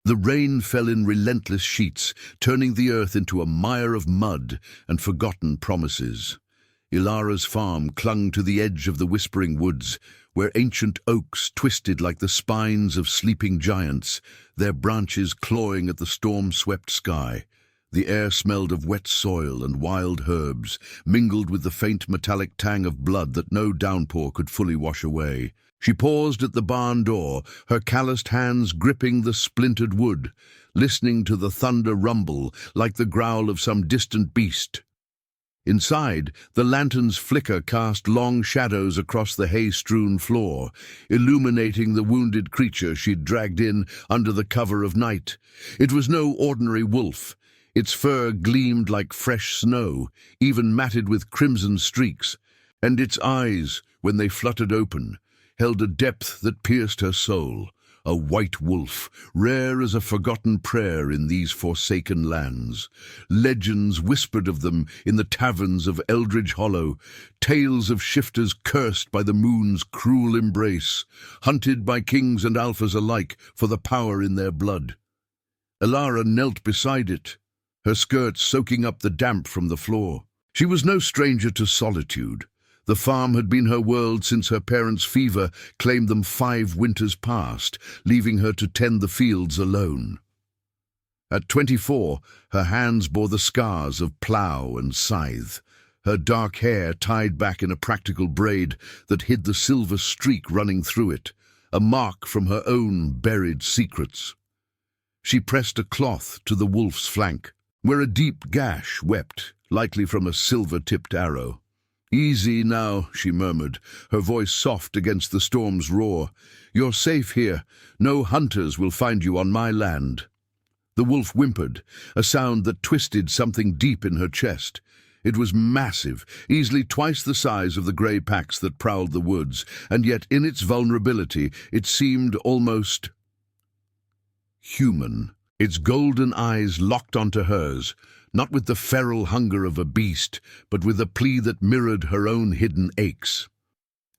The rain fell in relentless sheets, turning the earth into a mire of mud and forgotten promises. Elara's farm clung to the edge of the whispering woods, where ancient oaks twisted like the spines of sleeping giants, their branches clawing at the storm-swept sky. The air smelled of wet soil and wild herbs, mingled with the faint metallic tang of blood that no downpour could fully wash away. She paused at the barn door, her calloused hands gripping the splintered wood, listening to the thunder rumble like the growl of some distant beast. Inside, the lantern's flicker cast long shadows across the hay-strewn floor, illuminating the wounded creature she'd dragged in under the cover of night. It was no ordinary wolf. Its fur gleamed like fresh snow, even matted with crimson streaks, and its eyes, when they fluttered open, held a depth that pierced her soul. A white wolf, rare as a forgotten prayer in these forsaken lands. Legends whispered of them in the taverns of Eldridge Hollow, tales of shifters cursed by the moon's cruel embrace, hunted by kings and alphas alike for the power in their blood. Elara knelt beside it, her skirts soaking up the damp from the floor. She was no stranger to solitude. The farm had been her world since her parents' fever claimed them 5 winters past, leaving her to tend the fields alone. At 24, her hands bore the scars of plough and scythe, her dark hair tied back in a practical braid that hid the silver streak running through it, a mark from her own buried secrets. She pressed a cloth to the wolf's flank, where a deep gash wept, likely from a silver-tipped arrow. "Easy now," she murmured, her voice soft against the storm's roar. "You're safe here. No hunters will find you on my land." The wolf whimpered, a sound that twisted something deep in her chest. It was massive, easily twice the size of the grey packs that prowled the woods, and yet in its vulnerability it seemed almost human. Its golden eyes locked onto hers, not with the feral hunger of a beast, but with a plea that mirrored her own hidden aches.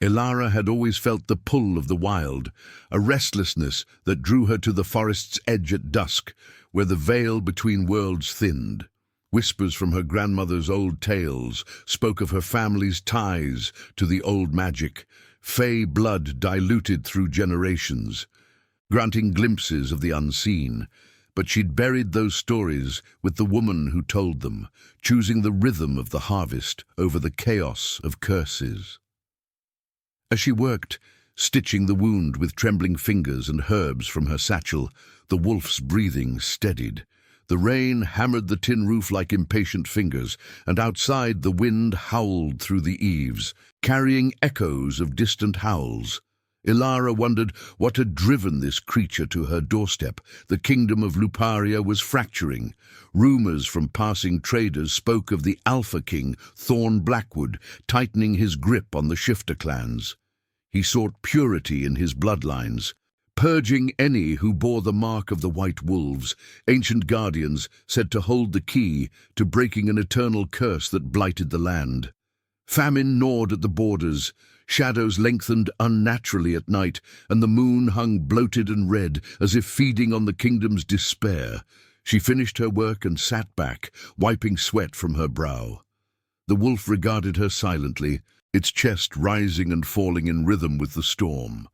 Elara had always felt the pull of the wild, a restlessness that drew her to the forest's edge at dusk, where the veil between worlds thinned. Whispers from her grandmother's old tales spoke of her family's ties to the old magic, fey blood diluted through generations, granting glimpses of the unseen. But she'd buried those stories with the woman who told them, choosing the rhythm of the harvest over the chaos of curses. As she worked, stitching the wound with trembling fingers and herbs from her satchel, the wolf's breathing steadied. The rain hammered the tin roof like impatient fingers, and outside the wind howled through the eaves, carrying echoes of distant howls. Elara wondered what had driven this creature to her doorstep. The kingdom of Luparia was fracturing. Rumors from passing traders spoke of the Alpha King, Thorn Blackwood, tightening his grip on the shifter clans. He sought purity in his bloodlines, purging any who bore the mark of the White Wolves, ancient guardians said to hold the key to breaking an eternal curse that blighted the land. Famine gnawed at the borders. Shadows lengthened unnaturally at night, and the moon hung bloated and red, as if feeding on the kingdom's despair. She finished her work and sat back, wiping sweat from her brow. The wolf regarded her silently, its chest rising and falling in rhythm with the storm.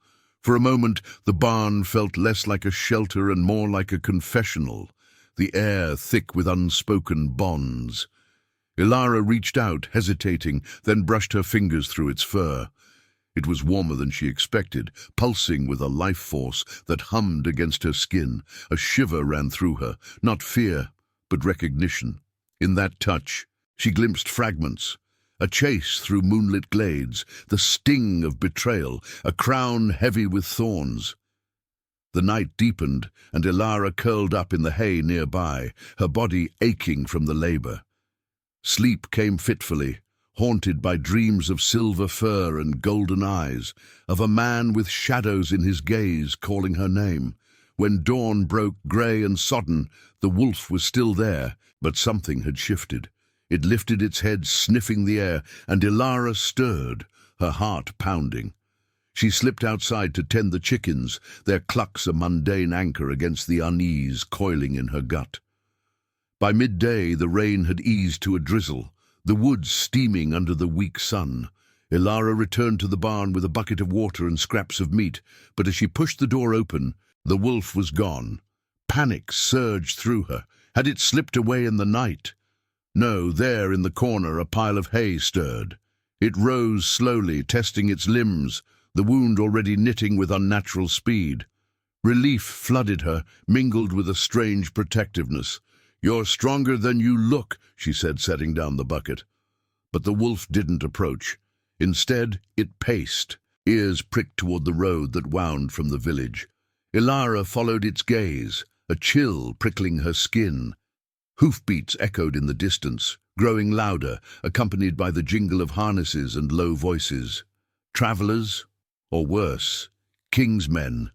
For a moment, the barn felt less like a shelter and more like a confessional, the air thick with unspoken bonds. Elara reached out, hesitating, then brushed her fingers through its fur. It was warmer than she expected, pulsing with a life force that hummed against her skin. A shiver ran through her, not fear, but recognition. In that touch, she glimpsed fragments. A chase through moonlit glades, the sting of betrayal, a crown heavy with thorns. The night deepened, and Elara curled up in the hay nearby, her body aching from the labor. Sleep came fitfully, haunted by dreams of silver fur and golden eyes, of a man with shadows in his gaze calling her name. When dawn broke grey and sodden, the wolf was still there, but something had shifted. It lifted its head, sniffing the air, and Elara stirred, her heart pounding. She slipped outside to tend the chickens, their clucks a mundane anchor against the unease coiling in her gut. By midday the rain had eased to a drizzle, the woods steaming under the weak sun. Elara returned to the barn with a bucket of water and scraps of meat, but as she pushed the door open, the wolf was gone. Panic surged through her. Had it slipped away in the night? No, there in the corner a pile of hay stirred. It rose slowly, testing its limbs, the wound already knitting with unnatural speed. Relief flooded her, mingled with a strange protectiveness. "You're stronger than you look," she said, setting down the bucket. But the wolf didn't approach. Instead, it paced, ears pricked toward the road that wound from the village. Elara followed its gaze, a chill prickling her skin. Hoofbeats echoed in the distance, growing louder, accompanied by the jingle of harnesses and low voices. Travelers, or worse, kingsmen.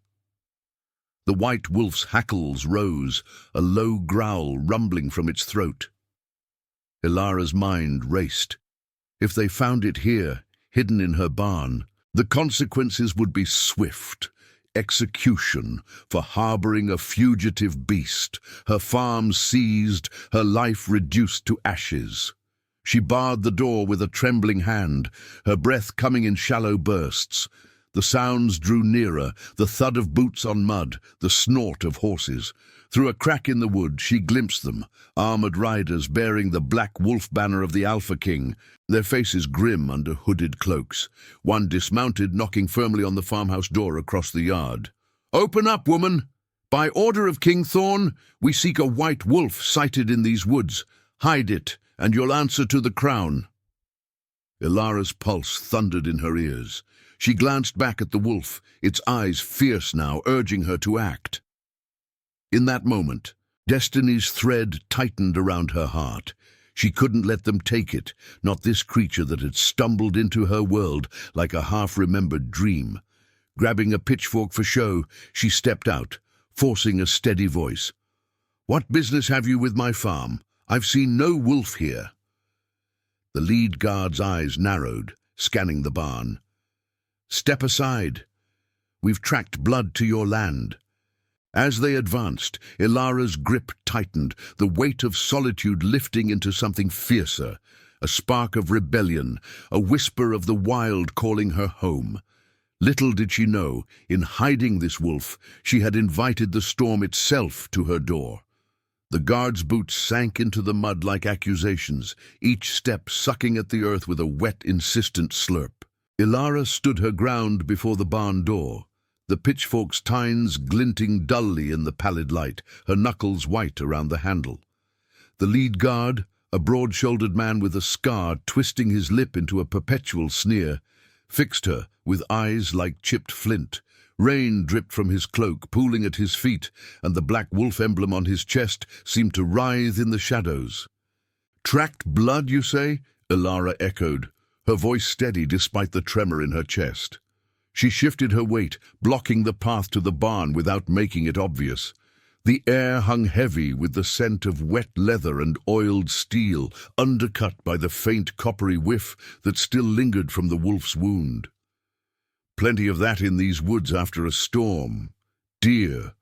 The white wolf's hackles rose, a low growl rumbling from its throat. Elara's mind raced. If they found it here, hidden in her barn, the consequences would be swift. Execution for harboring a fugitive beast, her farm seized, her life reduced to ashes. She barred the door with a trembling hand, her breath coming in shallow bursts. The sounds drew nearer, the thud of boots on mud, the snort of horses. Through a crack in the wood she glimpsed them, armored riders bearing the black wolf banner of the Alpha King, their faces grim under hooded cloaks. One dismounted, knocking firmly on the farmhouse door across the yard. "Open up, woman! By order of King Thorn, we seek a white wolf sighted in these woods. Hide it, and you'll answer to the crown." Elara's pulse thundered in her ears. She glanced back at the wolf, its eyes fierce now, urging her to act. In that moment, destiny's thread tightened around her heart. She couldn't let them take it, not this creature that had stumbled into her world like a half-remembered dream. Grabbing a pitchfork for show, she stepped out, forcing a steady voice. "What business have you with my farm? I've seen no wolf here." The lead guard's eyes narrowed, scanning the barn. "Step aside. We've tracked blood to your land." As they advanced, Elara's grip tightened, the weight of solitude lifting into something fiercer, a spark of rebellion, a whisper of the wild calling her home. Little did she know, in hiding this wolf, she had invited the storm itself to her door. The guard's boots sank into the mud like accusations, each step sucking at the earth with a wet, insistent slurp. Elara stood her ground before the barn door, the pitchfork's tines glinting dully in the pallid light, her knuckles white around the handle. The lead guard, a broad-shouldered man with a scar twisting his lip into a perpetual sneer, fixed her with eyes like chipped flint. Rain dripped from his cloak, pooling at his feet, and the black wolf emblem on his chest seemed to writhe in the shadows. "Tracked blood, you say?" Elara echoed, her voice steady despite the tremor in her chest. She shifted her weight, blocking the path to the barn without making it obvious. The air hung heavy with the scent of wet leather and oiled steel, undercut by the faint coppery whiff that still lingered from the wolf's wound. Plenty of that in these woods after a storm. Deer,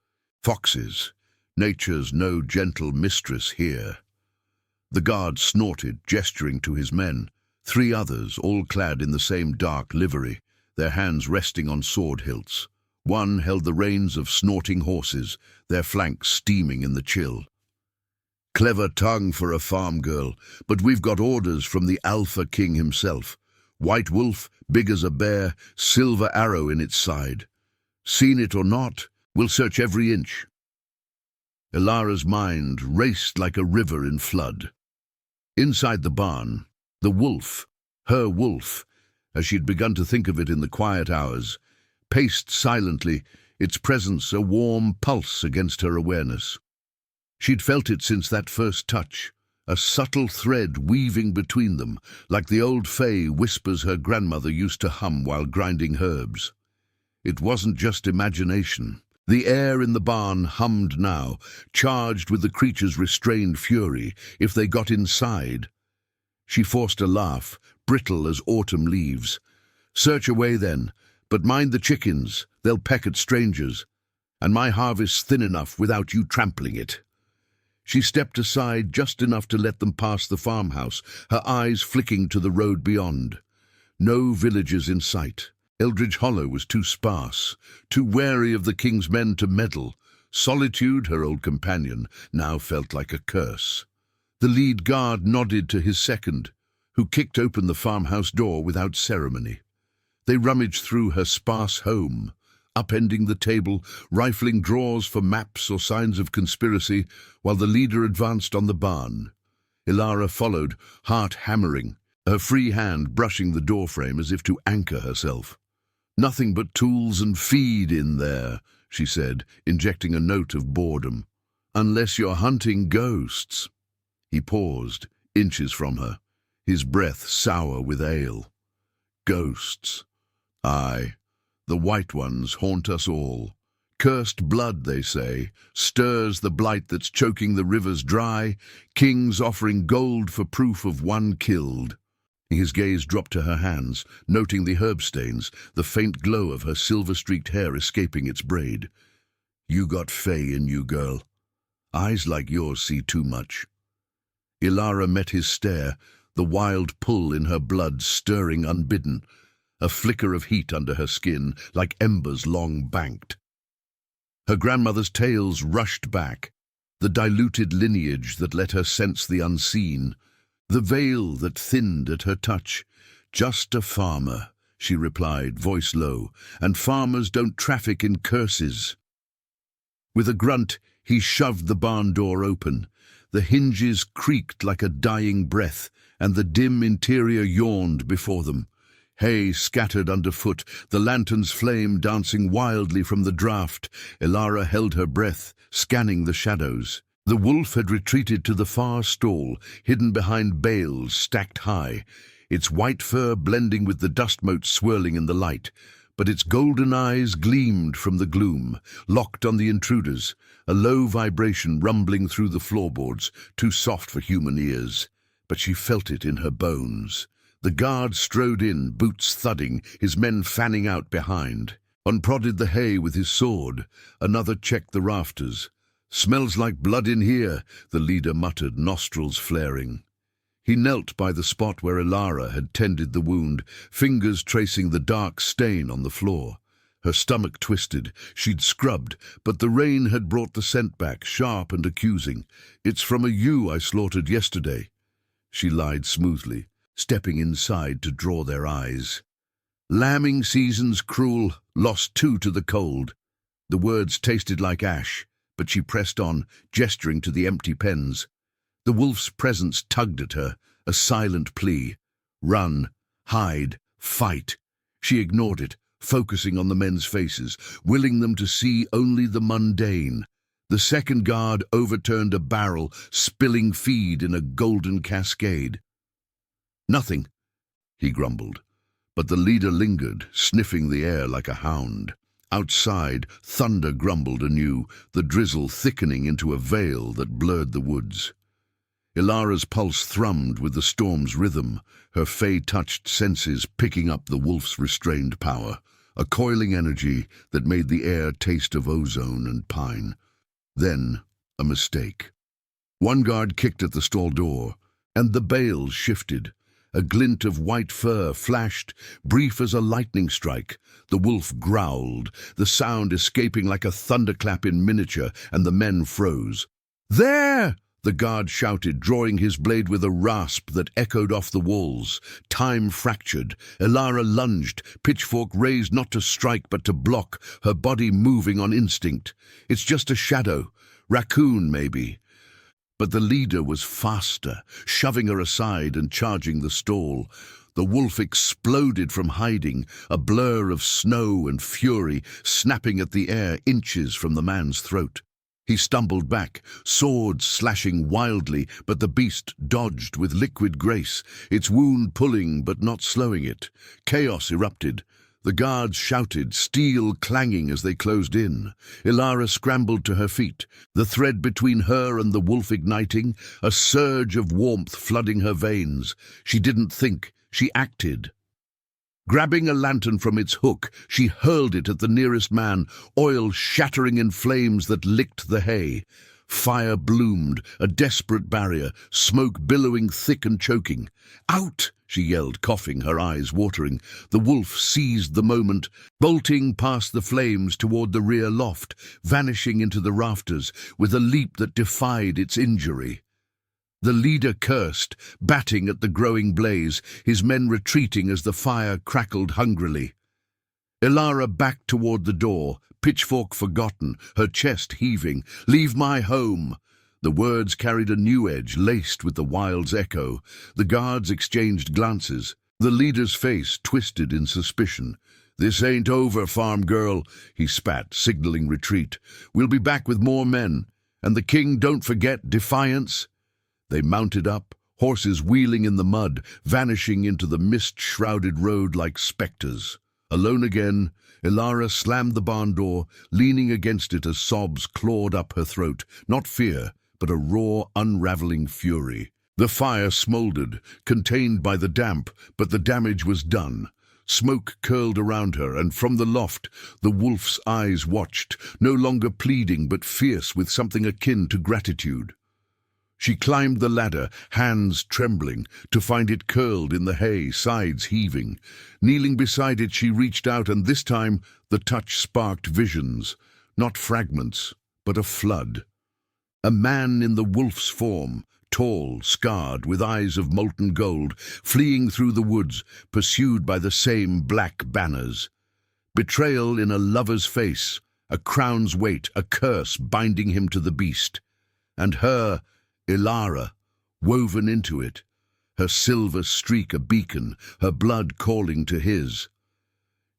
foxes, nature's no gentle mistress here. The guard snorted, gesturing to his men, 3 others, all clad in the same dark livery, their hands resting on sword hilts. One held the reins of snorting horses, their flanks steaming in the chill. "Clever tongue for a farm girl, but we've got orders from the Alpha King himself. White wolf, big as a bear, silver arrow in its side. Seen it or not, we'll search every inch." Elara's mind raced like a river in flood. Inside the barn, the wolf, her wolf, as she'd begun to think of it in the quiet hours, paced silently, its presence a warm pulse against her awareness. She'd felt it since that first touch, a subtle thread weaving between them, like the old fay whispers her grandmother used to hum while grinding herbs. It wasn't just imagination. The air in the barn hummed now, charged with the creature's restrained fury, if they got inside. She forced a laugh, brittle as autumn leaves. "Search away then, But mind the chickens, they'll peck at strangers, and my harvest's thin enough without you trampling it." She stepped aside just enough to let them pass the farmhouse, her eyes flicking to the road beyond. No villages in sight. Eldridge Hollow was too sparse, too wary of the king's men to meddle. Solitude, her old companion, now felt like a curse. The lead guard nodded to his second, who kicked open the farmhouse door without ceremony. They rummaged through her sparse home, upending the table, rifling drawers for maps or signs of conspiracy, while the leader advanced on the barn. Elara followed, heart hammering, her free hand brushing the doorframe as if to anchor herself. "Nothing but tools and feed in there," she said, injecting a note of boredom. "Unless you're hunting ghosts." He paused, inches from her, his breath sour with ale. "Ghosts. Aye. The white ones haunt us all. Cursed blood, they say, stirs the blight that's choking the rivers dry, kings offering gold for proof of one killed." His gaze dropped to her hands, noting the herb stains, the faint glow of her silver-streaked hair escaping its braid. "You got fey in you, girl. Eyes like yours see too much." Elara met his stare, the wild pull in her blood stirring unbidden, a flicker of heat under her skin, like embers long banked. Her grandmother's tales rushed back, the diluted lineage that let her sense the unseen, the veil that thinned at her touch. "Just a farmer," she replied, voice low, "and farmers don't traffic in curses." With a grunt, he shoved the barn door open. The hinges creaked like a dying breath, and the dim interior yawned before them. Hay scattered underfoot, the lantern's flame dancing wildly from the draught. Elara held her breath, scanning the shadows. The wolf had retreated to the far stall, hidden behind bales stacked high, its white fur blending with the dust motes swirling in the light. But its golden eyes gleamed from the gloom, locked on the intruders, a low vibration rumbling through the floorboards, too soft for human ears. But she felt it in her bones. The guard strode in, boots thudding, his men fanning out behind. One prodded the hay with his sword, another checked the rafters. "Smells like blood in here," the leader muttered, nostrils flaring. He knelt by the spot where Elara had tended the wound, fingers tracing the dark stain on the floor. Her stomach twisted. She'd scrubbed, but the rain had brought the scent back, sharp and accusing. "It's from a ewe I slaughtered yesterday." She lied smoothly, stepping inside to draw their eyes. "Lambing season's cruel, lost 2 to the cold." The words tasted like ash, but she pressed on, gesturing to the empty pens. The wolf's presence tugged at her, a silent plea. Run, hide, fight. She ignored it, focusing on the men's faces, willing them to see only the mundane. The second guard overturned a barrel, spilling feed in a golden cascade. "Nothing," he grumbled, but the leader lingered, sniffing the air like a hound. Outside, thunder grumbled anew, the drizzle thickening into a veil that blurred the woods. Elara's pulse thrummed with the storm's rhythm, her fey-touched senses picking up the wolf's restrained power, a coiling energy that made the air taste of ozone and pine. Then, a mistake. One guard kicked at the stall door, and the bales shifted. A glint of white fur flashed, brief as a lightning strike. The wolf growled, the sound escaping like a thunderclap in miniature, and the men froze. "There!" the guard shouted, drawing his blade with a rasp that echoed off the walls. Time fractured. Elara lunged, pitchfork raised not to strike but to block, her body moving on instinct. "It's just a shadow. Raccoon, maybe." But the leader was faster, shoving her aside and charging the stall. The wolf exploded from hiding, a blur of snow and fury, snapping at the air inches from the man's throat. He stumbled back, sword slashing wildly, but the beast dodged with liquid grace, its wound pulling but not slowing it. Chaos erupted. The guards shouted, steel clanging as they closed in. Elara scrambled to her feet, the thread between her and the wolf igniting, a surge of warmth flooding her veins. She didn't think, she acted. Grabbing a lantern from its hook, she hurled it at the nearest man, oil shattering in flames that licked the hay. Fire bloomed, a desperate barrier, smoke billowing thick and choking. "Out!" she yelled, coughing, her eyes watering. The wolf seized the moment, bolting past the flames toward the rear loft, vanishing into the rafters with a leap that defied its injury. The leader cursed, batting at the growing blaze, his men retreating as the fire crackled hungrily. Elara backed toward the door, pitchfork forgotten, her chest heaving. "Leave my home!" The words carried a new edge, laced with the wild's echo. The guards exchanged glances. The leader's face twisted in suspicion. "This ain't over, farm girl," he spat, signaling retreat. "We'll be back with more men. And the king, don't forget, defiance." They mounted up, horses wheeling in the mud, vanishing into the mist-shrouded road like spectres. Alone again, Elara slammed the barn door, leaning against it as sobs clawed up her throat. Not fear, but a raw, unraveling fury. The fire smoldered, contained by the damp, but the damage was done. Smoke curled around her, and from the loft, the wolf's eyes watched, no longer pleading but fierce with something akin to gratitude. She climbed the ladder, hands trembling, to find it curled in the hay, sides heaving. Kneeling beside it, she reached out, and this time the touch sparked visions, not fragments, but a flood. A man in the wolf's form, tall, scarred, with eyes of molten gold, fleeing through the woods, pursued by the same black banners. Betrayal in a lover's face, a crown's weight, a curse binding him to the beast. And her, Elara, woven into it, her silver streak a beacon, her blood calling to his.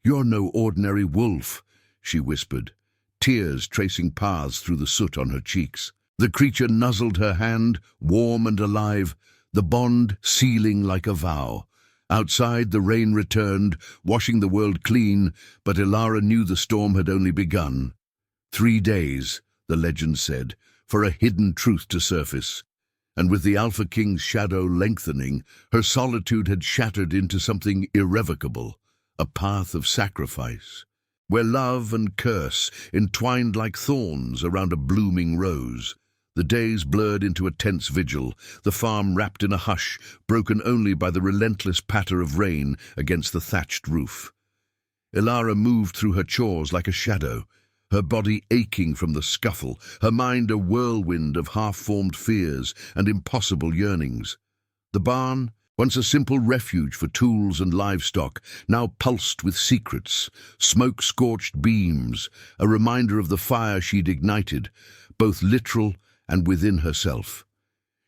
"You're no ordinary wolf," she whispered, tears tracing paths through the soot on her cheeks. The creature nuzzled her hand, warm and alive, the bond sealing like a vow. Outside, the rain returned, washing the world clean, but Elara knew the storm had only begun. 3 days, the legend said, for a hidden truth to surface. And with the Alpha King's shadow lengthening, her solitude had shattered into something irrevocable, a path of sacrifice, where love and curse entwined like thorns around a blooming rose. The days blurred into a tense vigil, the farm wrapped in a hush, broken only by the relentless patter of rain against the thatched roof. Elara moved through her chores like a shadow, her body aching from the scuffle, her mind a whirlwind of half-formed fears and impossible yearnings. The barn, once a simple refuge for tools and livestock, now pulsed with secrets, smoke-scorched beams, a reminder of the fire she'd ignited, both literal and within herself.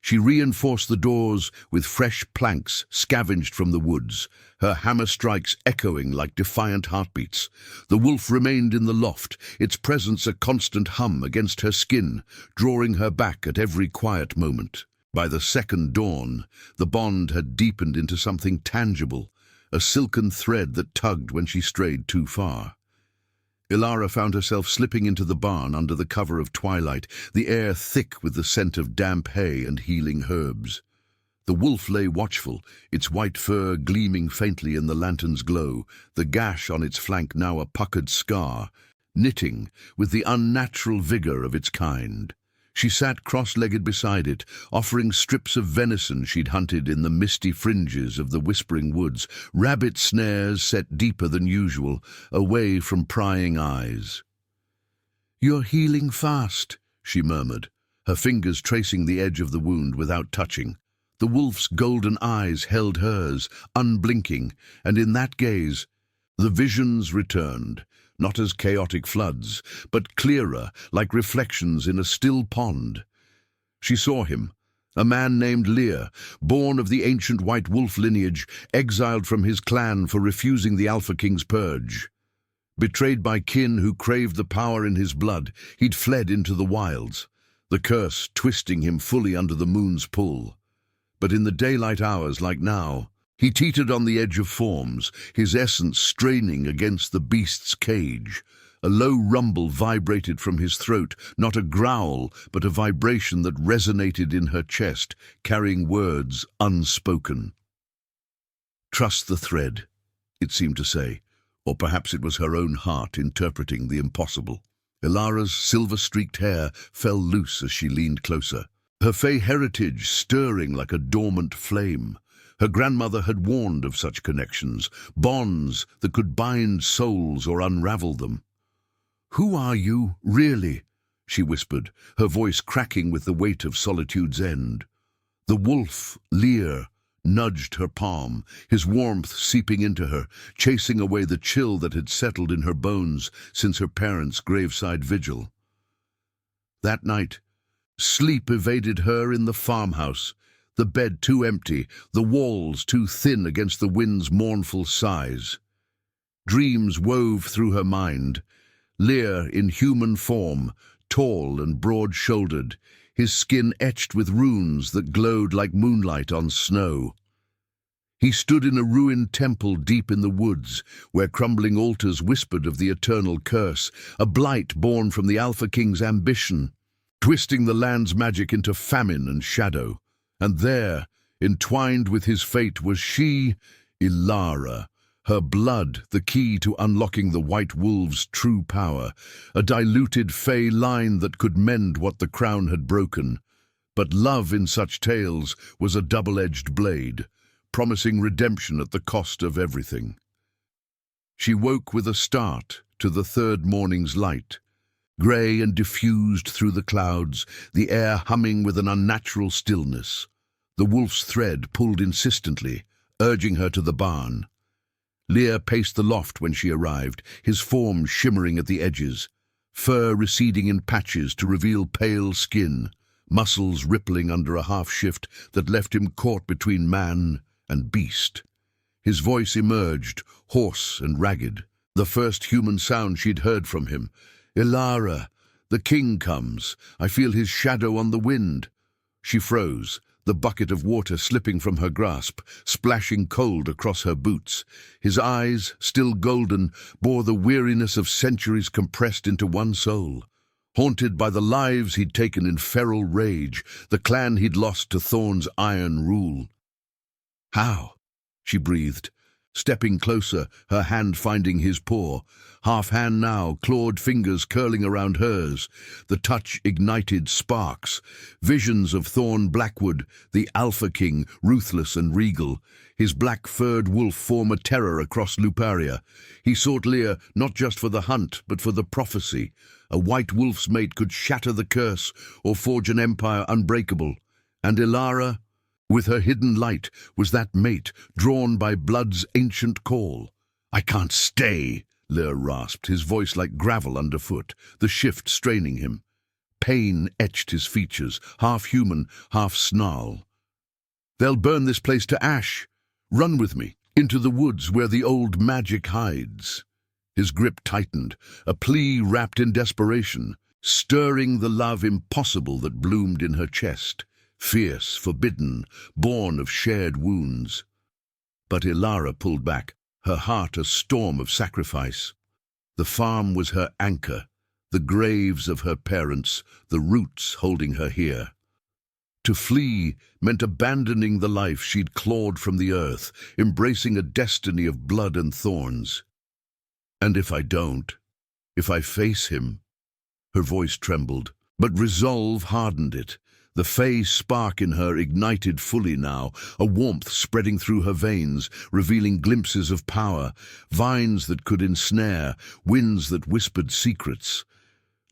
She reinforced the doors with fresh planks scavenged from the woods, her hammer strikes echoing like defiant heartbeats. The wolf remained in the loft, its presence a constant hum against her skin, drawing her back at every quiet moment. By the second dawn, the bond had deepened into something tangible, a silken thread that tugged when she strayed too far. Elara found herself slipping into the barn under the cover of twilight, the air thick with the scent of damp hay and healing herbs. The wolf lay watchful, its white fur gleaming faintly in the lantern's glow, the gash on its flank now a puckered scar, knitting with the unnatural vigor of its kind. She sat cross-legged beside it, offering strips of venison she'd hunted in the misty fringes of the whispering woods, rabbit snares set deeper than usual, away from prying eyes. "You're healing fast," she murmured, her fingers tracing the edge of the wound without touching. The wolf's golden eyes held hers, unblinking, and in that gaze, the visions returned. Not as chaotic floods, but clearer, like reflections in a still pond. She saw him, a man named Lear, born of the ancient white wolf lineage, exiled from his clan for refusing the Alpha King's purge. Betrayed by kin who craved the power in his blood, he'd fled into the wilds, the curse twisting him fully under the moon's pull. But in the daylight hours like now, he teetered on the edge of forms, his essence straining against the beast's cage. A low rumble vibrated from his throat, not a growl, but a vibration that resonated in her chest, carrying words unspoken. "Trust the thread. it seemed to say, or perhaps it was her own heart interpreting the impossible. Elara's silver-streaked hair fell loose as she leaned closer, her fey heritage stirring like a dormant flame. Her grandmother had warned of such connections, bonds that could bind souls or unravel them. "Who are you, really?" she whispered, her voice cracking with the weight of solitude's end. The wolf, Lear, nudged her palm, his warmth seeping into her, chasing away the chill that had settled in her bones since her parents' graveside vigil. That night, sleep evaded her in the farmhouse, the bed too empty, the walls too thin against the wind's mournful sighs. Dreams wove through her mind, Lear in human form, tall and broad-shouldered, his skin etched with runes that glowed like moonlight on snow. He stood in a ruined temple deep in the woods, where crumbling altars whispered of the eternal curse, a blight born from the Alpha King's ambition, twisting the land's magic into famine and shadow. And there, entwined with his fate, was she, Elara, her blood the key to unlocking the White Wolf's true power, a diluted fey line that could mend what the crown had broken. But love in such tales was a double-edged blade, promising redemption at the cost of everything. She woke with a start to the third morning's light, grey and diffused through the clouds, the air humming with an unnatural stillness. The wolf's thread pulled insistently, urging her to the barn. Lear paced the loft when she arrived, his form shimmering at the edges, fur receding in patches to reveal pale skin, muscles rippling under a half-shift that left him caught between man and beast. His voice emerged, hoarse and ragged, the first human sound she'd heard from him. "Elara, the king comes. I feel his shadow on the wind." She froze, the bucket of water slipping from her grasp, splashing cold across her boots. His eyes, still golden, bore the weariness of centuries compressed into one soul. Haunted by the lives he'd taken in feral rage, the clan he'd lost to Thorn's iron rule. "How?" she breathed, stepping closer, her hand finding his paw. Half hand now, clawed fingers curling around hers. The touch ignited sparks. Visions of Thorn Blackwood, the Alpha King, ruthless and regal. His black-furred wolf form a terror across Luparia. He sought Lear not just for the hunt, but for the prophecy. A white wolf's mate could shatter the curse or forge an empire unbreakable. And Elara, with her hidden light, was that mate, drawn by blood's ancient call. "I can't stay," Lear rasped, his voice like gravel underfoot, the shift straining him. Pain etched his features, half human, half snarl. "They'll burn this place to ash. Run with me, into the woods where the old magic hides." His grip tightened, a plea wrapped in desperation, stirring the love impossible that bloomed in her chest. Fierce, forbidden, born of shared wounds. But Elara pulled back, her heart a storm of sacrifice. The farm was her anchor, the graves of her parents, the roots holding her here. To flee meant abandoning the life she'd clawed from the earth, embracing a destiny of blood and thorns. "And if I don't, if I face him?" Her voice trembled, but resolve hardened it. The fey spark in her ignited fully now, a warmth spreading through her veins, revealing glimpses of power, vines that could ensnare, winds that whispered secrets.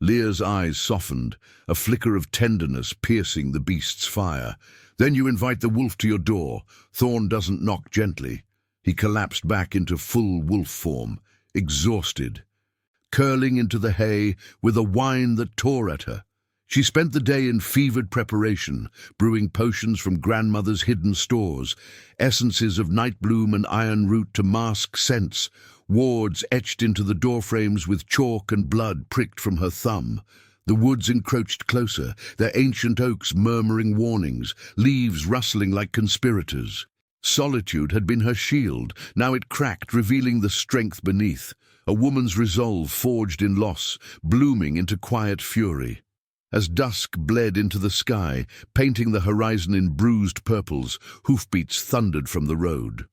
Lear's eyes softened, a flicker of tenderness piercing the beast's fire. "Then you invite the wolf to your door. Thorn doesn't knock gently." He collapsed back into full wolf form, exhausted, curling into the hay with a whine that tore at her. She spent the day in fevered preparation, brewing potions from grandmother's hidden stores, essences of nightbloom and iron root to mask scents, wards etched into the doorframes with chalk and blood pricked from her thumb. The woods encroached closer, their ancient oaks murmuring warnings, leaves rustling like conspirators. Solitude had been her shield, now it cracked, revealing the strength beneath, a woman's resolve forged in loss, blooming into quiet fury. As dusk bled into the sky, painting the horizon in bruised purples, hoofbeats thundered from the road.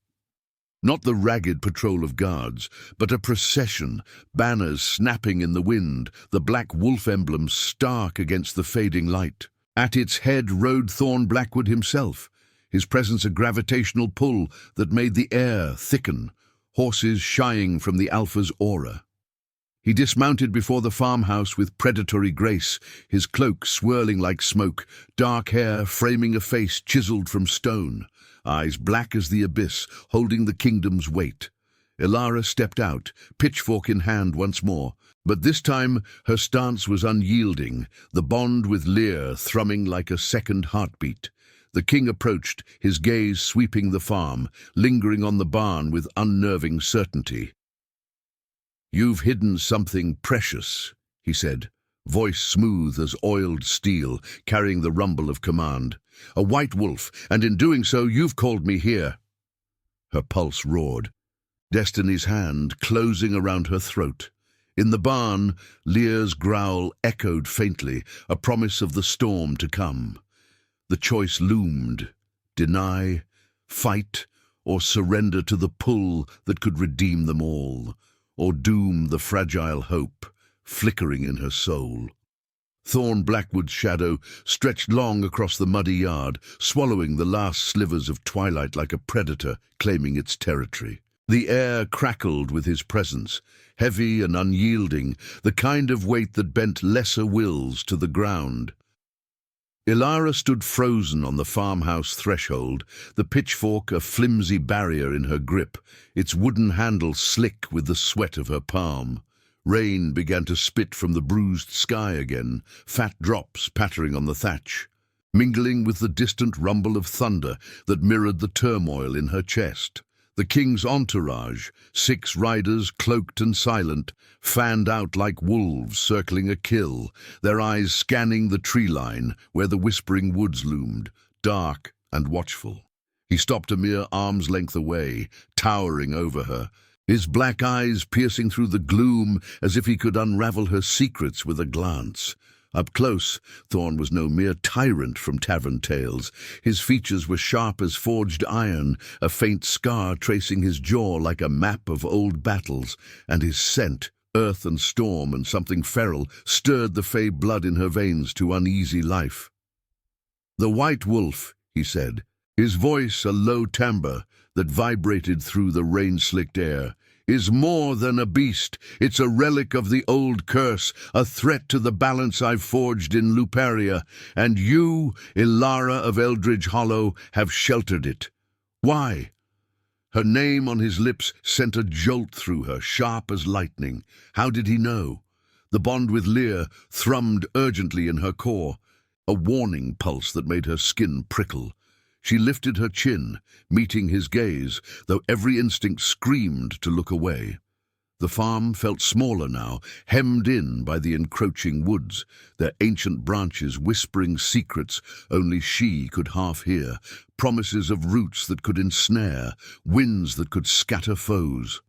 Not the ragged patrol of guards, but a procession, banners snapping in the wind, the black wolf emblem stark against the fading light. At its head rode Thorn Blackwood himself, his presence a gravitational pull that made the air thicken, horses shying from the Alpha's aura. He dismounted before the farmhouse with predatory grace, his cloak swirling like smoke, dark hair framing a face chiseled from stone, eyes black as the abyss, holding the kingdom's weight. Elara stepped out, pitchfork in hand once more, but this time her stance was unyielding, the bond with Lear thrumming like a second heartbeat. The king approached, his gaze sweeping the farm, lingering on the barn with unnerving certainty. "You've hidden something precious," he said, voice smooth as oiled steel, carrying the rumble of command. "A white wolf, and in doing so you've called me here." Her pulse roared, Destiny's hand closing around her throat. In the barn, Lear's growl echoed faintly, a promise of the storm to come. The choice loomed: deny, fight, or surrender to the pull that could redeem them all, or doom the fragile hope flickering in her soul. Thorn Blackwood's shadow stretched long across the muddy yard, swallowing the last slivers of twilight like a predator claiming its territory. The air crackled with his presence, heavy and unyielding, the kind of weight that bent lesser wills to the ground. Elara stood frozen on the farmhouse threshold, the pitchfork a flimsy barrier in her grip, its wooden handle slick with the sweat of her palm. Rain began to spit from the bruised sky again, fat drops pattering on the thatch, mingling with the distant rumble of thunder that mirrored the turmoil in her chest. The king's entourage, 6 riders cloaked and silent, fanned out like wolves circling a kill, their eyes scanning the tree line where the whispering woods loomed, dark and watchful. He stopped a mere arm's length away, towering over her, his black eyes piercing through the gloom as if he could unravel her secrets with a glance. Up close, Thorn was no mere tyrant from tavern tales. His features were sharp as forged iron, a faint scar tracing his jaw like a map of old battles, and his scent, earth and storm and something feral, stirred the fey blood in her veins to uneasy life. "The white wolf," he said, his voice a low timbre that vibrated through the rain-slicked air, "is more than a beast. It's a relic of the old curse, a threat to the balance I've forged in Luperia, and you, Elara of Eldridge Hollow, have sheltered it. Why?" Her name on his lips sent a jolt through her, sharp as lightning. How did he know? The bond with Lear thrummed urgently in her core, a warning pulse that made her skin prickle. She lifted her chin, meeting his gaze, though every instinct screamed to look away. The farm felt smaller now, hemmed in by the encroaching woods, their ancient branches whispering secrets only she could half hear, promises of roots that could ensnare, winds that could scatter foes.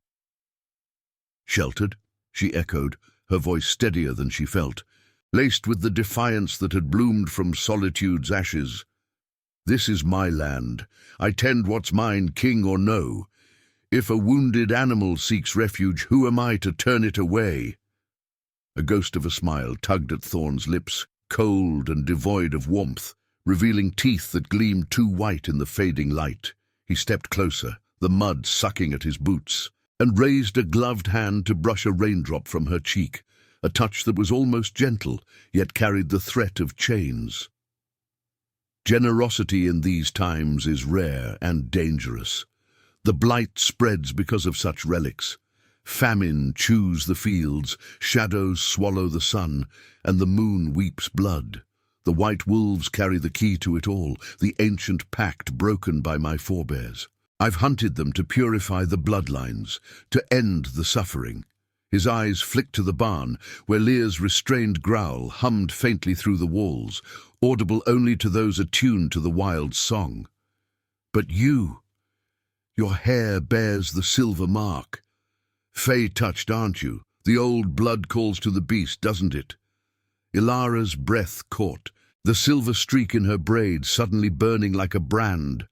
"Sheltered?" she echoed, her voice steadier than she felt, laced with the defiance that had bloomed from solitude's ashes. "This is my land. I tend what's mine, king or no. If a wounded animal seeks refuge, who am I to turn it away?" A ghost of a smile tugged at Thorn's lips, cold and devoid of warmth, revealing teeth that gleamed too white in the fading light. He stepped closer, the mud sucking at his boots, and raised a gloved hand to brush a raindrop from her cheek, a touch that was almost gentle, yet carried the threat of chains. Generosity in these times is rare and dangerous. The blight spreads because of such relics. Famine chews the fields, shadows swallow the sun, and the moon weeps blood. The white wolves carry the key to it all, the ancient pact broken by my forebears. I've hunted them to purify the bloodlines, to end the suffering. His eyes flicked to the barn, where Lear's restrained growl hummed faintly through the walls, audible only to those attuned to the wild song. "But you, your hair bears the silver mark. Fey-touched, aren't you? The old blood calls to the beast, doesn't it?" Elara's breath caught, the silver streak in her braid suddenly burning like a brand.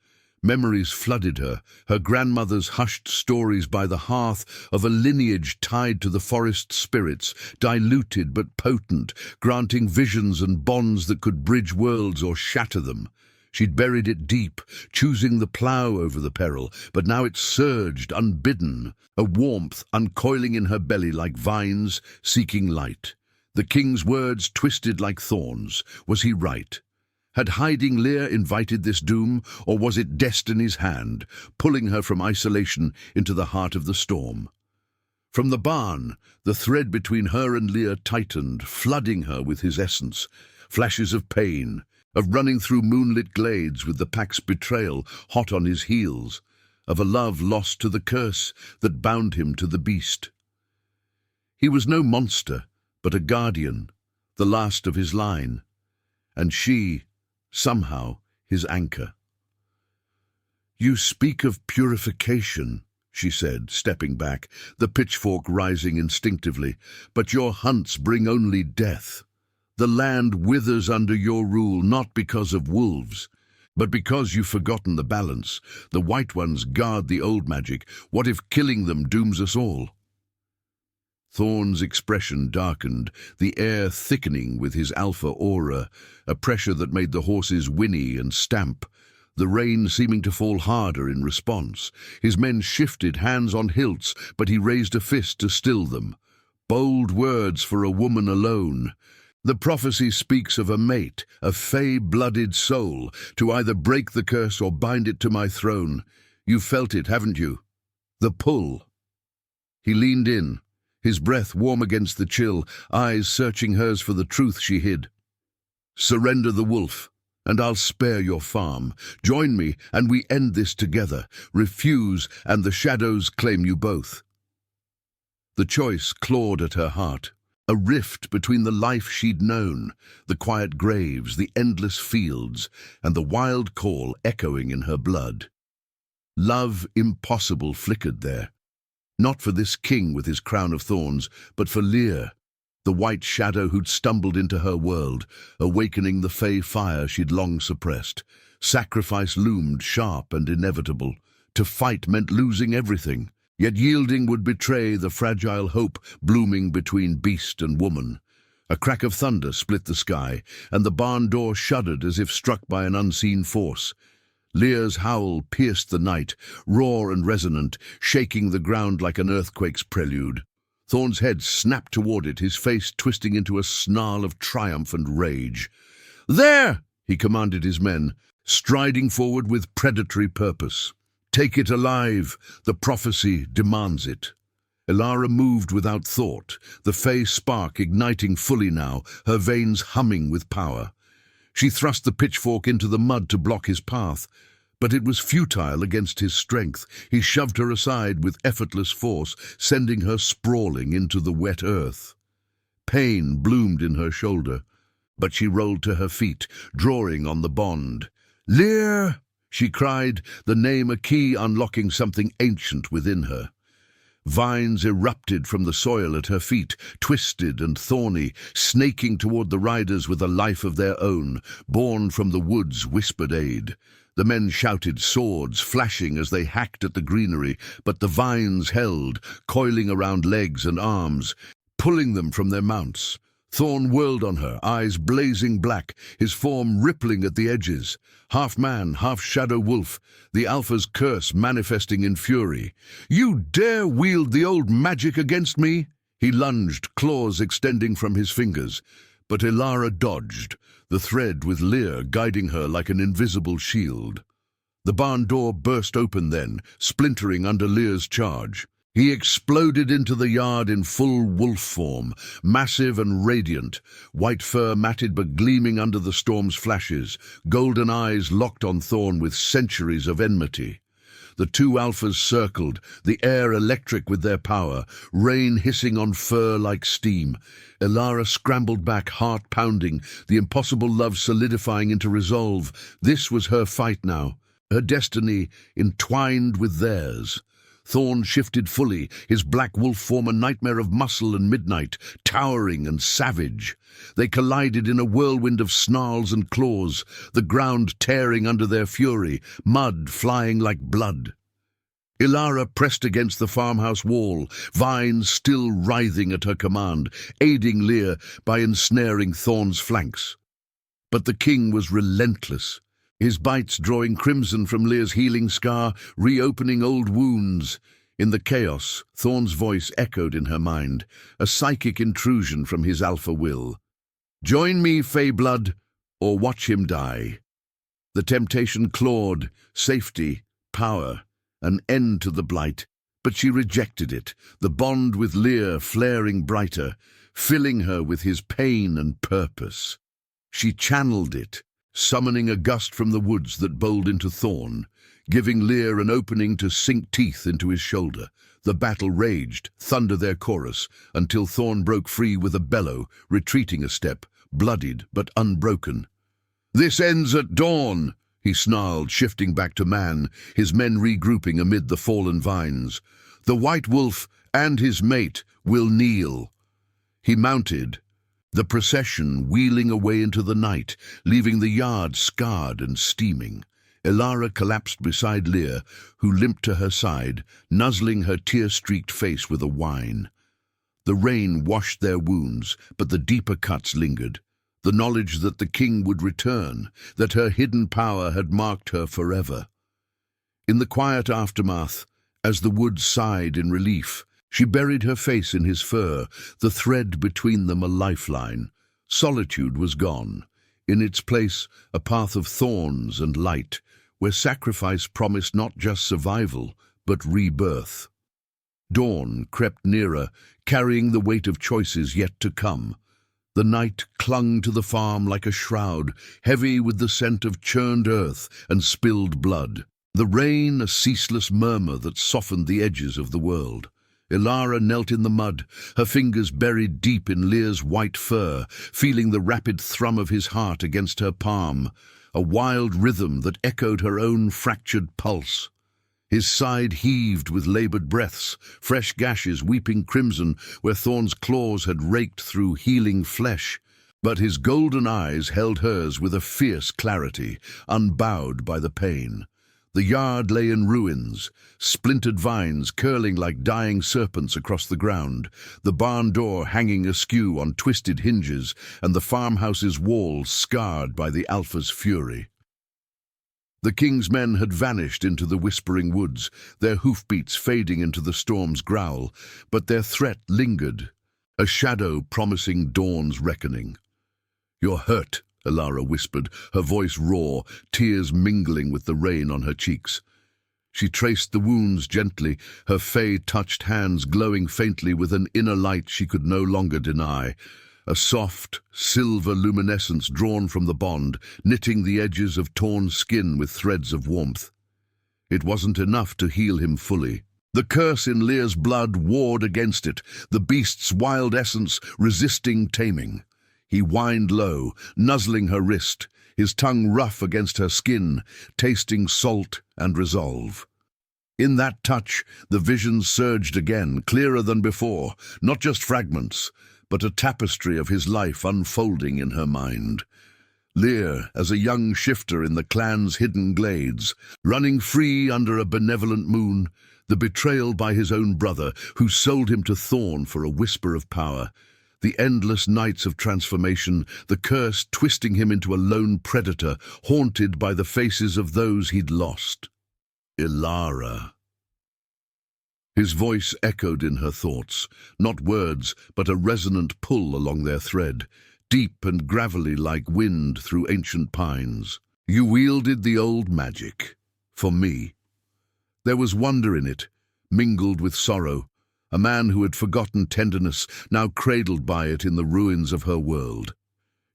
Memories flooded her, her grandmother's hushed stories by the hearth of a lineage tied to the forest spirits, diluted but potent, granting visions and bonds that could bridge worlds or shatter them. She'd buried it deep, choosing the plough over the peril, but now it surged unbidden, a warmth uncoiling in her belly like vines seeking light. The king's words twisted like thorns. Was he right? Had hiding Lear invited this doom, or was it destiny's hand, pulling her from isolation into the heart of the storm? From the barn, the thread between her and Lear tightened, flooding her with his essence. Flashes of pain, of running through moonlit glades with the pack's betrayal hot on his heels, of a love lost to the curse that bound him to the beast. He was no monster, but a guardian, the last of his line, and she, somehow, his anchor. "You speak of purification," she said, stepping back, the pitchfork rising instinctively, "but your hunts bring only death. The land withers under your rule, not because of wolves, but because you've forgotten the balance. The White Ones guard the old magic. What if killing them dooms us all?" Thorn's expression darkened, the air thickening with his alpha aura, a pressure that made the horses whinny and stamp, the rain seeming to fall harder in response. His men shifted, hands on hilts, but he raised a fist to still them. Bold words for a woman alone. The prophecy speaks of a mate, a fey-blooded soul, to either break the curse or bind it to my throne. You've felt it, haven't you? The pull. He leaned in, his breath warm against the chill, eyes searching hers for the truth she hid. "Surrender the wolf, and I'll spare your farm. Join me, and we end this together. Refuse, and the shadows claim you both." The choice clawed at her heart. A rift between the life she'd known, the quiet graves, the endless fields, and the wild call echoing in her blood. Love impossible flickered there. Not for this king with his crown of thorns, but for Lear, the white shadow who'd stumbled into her world, awakening the fey fire she'd long suppressed. Sacrifice loomed sharp and inevitable. To fight meant losing everything, yet yielding would betray the fragile hope blooming between beast and woman. A crack of thunder split the sky, and the barn door shuddered as if struck by an unseen force. Lear's howl pierced the night, raw and resonant, shaking the ground like an earthquake's prelude. Thorn's head snapped toward it, his face twisting into a snarl of triumph and rage. "There!" he commanded his men, striding forward with predatory purpose. "Take it alive. The prophecy demands it." Elara moved without thought, the fey spark igniting fully now, her veins humming with power. She thrust the pitchfork into the mud to block his path, but it was futile against his strength. He shoved her aside with effortless force, sending her sprawling into the wet earth. Pain bloomed in her shoulder, but she rolled to her feet, drawing on the bond. "Lear!" she cried, the name a key unlocking something ancient within her. Vines erupted from the soil at her feet, twisted and thorny, snaking toward the riders with a life of their own, born from the wood's whispered aid. The men shouted, swords flashing as they hacked at the greenery, but the vines held, coiling around legs and arms, pulling them from their mounts. Thorn whirled on her, eyes blazing black, his form rippling at the edges. Half man, half shadow wolf, the Alpha's curse manifesting in fury. "You dare wield the old magic against me?" He lunged, claws extending from his fingers. But Elara dodged, the thread with Lear guiding her like an invisible shield. The barn door burst open then, splintering under Lear's charge. He exploded into the yard in full wolf form, massive and radiant, white fur matted but gleaming under the storm's flashes, golden eyes locked on Thorn with centuries of enmity. The two alphas circled, the air electric with their power, rain hissing on fur like steam. Elara scrambled back, heart pounding, the impossible love solidifying into resolve. This was her fight now, her destiny entwined with theirs. Thorn shifted fully, his black wolf form a nightmare of muscle and midnight, towering and savage. They collided in a whirlwind of snarls and claws, the ground tearing under their fury, mud flying like blood. Elara pressed against the farmhouse wall, vines still writhing at her command, aiding Lear by ensnaring Thorn's flanks. But the king was relentless, his bites drawing crimson from Lear's healing scar, reopening old wounds. In the chaos, Thorn's voice echoed in her mind, a psychic intrusion from his alpha will. "Join me, Feyblood, or watch him die." The temptation clawed, safety, power, an end to the blight, but she rejected it, the bond with Lear flaring brighter, filling her with his pain and purpose. She channeled it, summoning a gust from the woods that bowled into Thorn, giving Lear an opening to sink teeth into his shoulder. The battle raged, thunder their chorus, until Thorn broke free with a bellow, retreating a step, bloodied but unbroken. "This ends at dawn," he snarled, shifting back to man, his men regrouping amid the fallen vines. "The white wolf and his mate will kneel." He mounted, the procession wheeling away into the night, leaving the yard scarred and steaming. Elara collapsed beside Lear, who limped to her side, nuzzling her tear-streaked face with a whine. The rain washed their wounds, but the deeper cuts lingered. The knowledge that the king would return, that her hidden power had marked her forever. In the quiet aftermath, as the woods sighed in relief, she buried her face in his fur, the thread between them a lifeline. Solitude was gone. In its place, a path of thorns and light, where sacrifice promised not just survival, but rebirth. Dawn crept nearer, carrying the weight of choices yet to come. The night clung to the farm like a shroud, heavy with the scent of churned earth and spilled blood. The rain a ceaseless murmur that softened the edges of the world. Elara knelt in the mud, her fingers buried deep in Lear's white fur, feeling the rapid thrum of his heart against her palm, a wild rhythm that echoed her own fractured pulse. His side heaved with labored breaths, fresh gashes weeping crimson where Thorn's claws had raked through healing flesh. But his golden eyes held hers with a fierce clarity, unbowed by the pain. The yard lay in ruins, splintered vines curling like dying serpents across the ground, the barn door hanging askew on twisted hinges, and the farmhouse's walls scarred by the Alpha's fury. The king's men had vanished into the whispering woods, their hoofbeats fading into the storm's growl, but their threat lingered, a shadow promising dawn's reckoning. "You're hurt," Elara whispered, her voice raw, tears mingling with the rain on her cheeks. She traced the wounds gently, her fey-touched hands glowing faintly with an inner light she could no longer deny. A soft, silver luminescence drawn from the bond, knitting the edges of torn skin with threads of warmth. It wasn't enough to heal him fully. The curse in Lear's blood warred against it, the beast's wild essence resisting taming. He whined low, nuzzling her wrist, his tongue rough against her skin, tasting salt and resolve. In that touch, the vision surged again, clearer than before, not just fragments, but a tapestry of his life unfolding in her mind. Lear, as a young shifter in the clan's hidden glades, running free under a benevolent moon, the betrayal by his own brother, who sold him to Thorn for a whisper of power, the endless nights of transformation, the curse twisting him into a lone predator, haunted by the faces of those he'd lost. Elara. His voice echoed in her thoughts, not words, but a resonant pull along their thread, deep and gravelly like wind through ancient pines. "You wielded the old magic, for me." There was wonder in it, mingled with sorrow, a man who had forgotten tenderness, now cradled by it in the ruins of her world.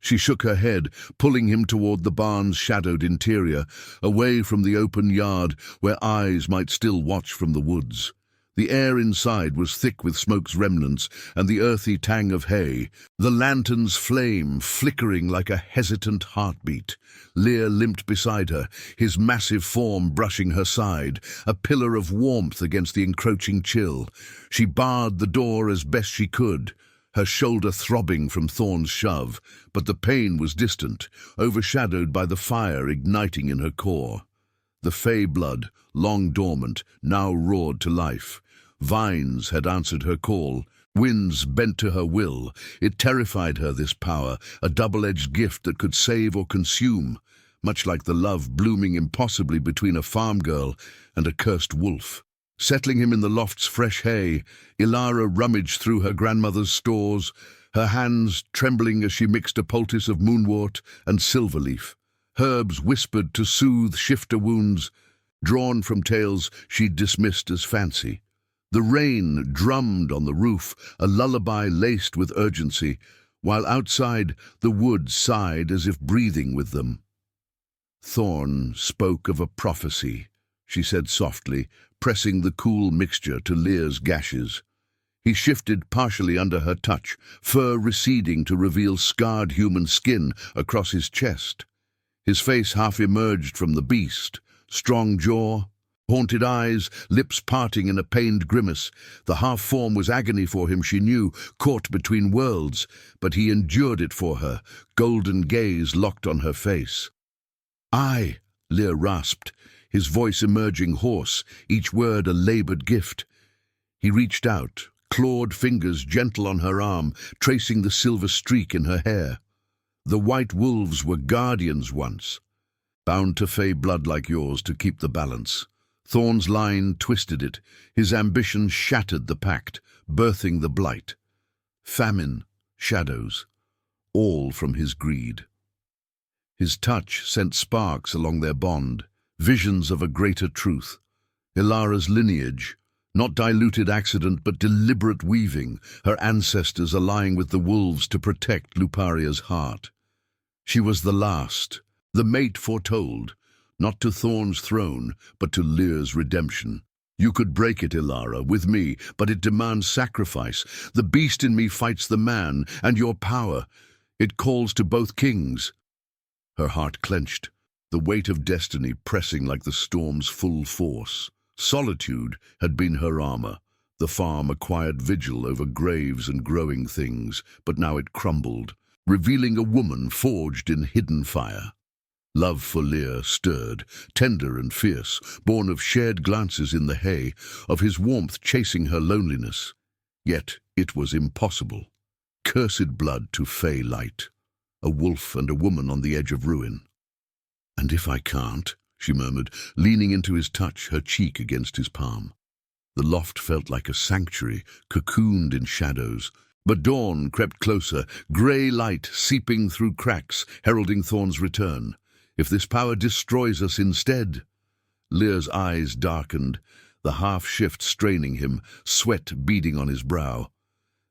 She shook her head, pulling him toward the barn's shadowed interior, away from the open yard where eyes might still watch from the woods. The air inside was thick with smoke's remnants and the earthy tang of hay, the lantern's flame flickering like a hesitant heartbeat. Lear limped beside her, his massive form brushing her side, a pillar of warmth against the encroaching chill. She barred the door as best she could, her shoulder throbbing from Thorn's shove, but the pain was distant, overshadowed by the fire igniting in her core. The fey blood, long dormant, now roared to life. Vines had answered her call, winds bent to her will. It terrified her, this power, a double-edged gift that could save or consume, much like the love blooming impossibly between a farm girl and a cursed wolf. Settling him in the loft's fresh hay, Elara rummaged through her grandmother's stores, her hands trembling as she mixed a poultice of moonwort and silverleaf. Herbs whispered to soothe shifter wounds, drawn from tales she'd dismissed as fancy. The rain drummed on the roof, a lullaby laced with urgency, while outside the woods sighed as if breathing with them. Thorn spoke of a prophecy, she said softly, pressing the cool mixture to Lear's gashes. He shifted partially under her touch, fur receding to reveal scarred human skin across his chest. His face half emerged from the beast, strong jaw, haunted eyes, lips parting in a pained grimace. The half-form was agony for him, she knew, caught between worlds, but he endured it for her, golden gaze locked on her face. "I," Lear rasped, his voice emerging hoarse, each word a labored gift. He reached out, clawed fingers gentle on her arm, tracing the silver streak in her hair. The white wolves were guardians once, bound to fey blood like yours to keep the balance. Thorn's line twisted it, his ambition shattered the pact, birthing the blight. Famine, shadows, all from his greed. His touch sent sparks along their bond, visions of a greater truth. Elara's lineage, not diluted accident but deliberate weaving, her ancestors allying with the wolves to protect Luparia's heart. She was the last, the mate foretold, not to Thorn's throne, but to Lear's redemption. You could break it, Elara, with me, but it demands sacrifice. The beast in me fights the man, and your power. It calls to both kings. Her heart clenched, the weight of destiny pressing like the storm's full force. Solitude had been her armor, the farm a quiet vigil over graves and growing things, but now it crumbled, revealing a woman forged in hidden fire. Love for Lear stirred, tender and fierce, born of shared glances in the hay, of his warmth chasing her loneliness. Yet it was impossible. Cursed blood to fey light, a wolf and a woman on the edge of ruin. "And if I can't?" she murmured, leaning into his touch, her cheek against his palm. The loft felt like a sanctuary, cocooned in shadows. But dawn crept closer, grey light seeping through cracks, heralding Thorn's return. If this power destroys us instead... Lear's eyes darkened, the half-shift straining him, sweat beading on his brow.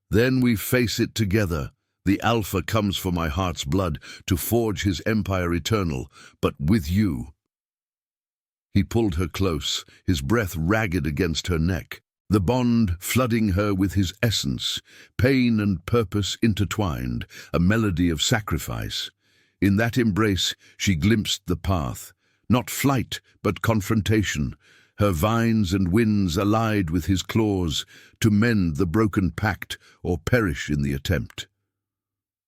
"Then we face it together. The Alpha comes for my heart's blood, to forge his empire eternal, but with you." He pulled her close, his breath ragged against her neck, the bond flooding her with his essence, pain and purpose intertwined, a melody of sacrifice. In that embrace she glimpsed the path, not flight but confrontation, her vines and winds allied with his claws, to mend the broken pact or perish in the attempt.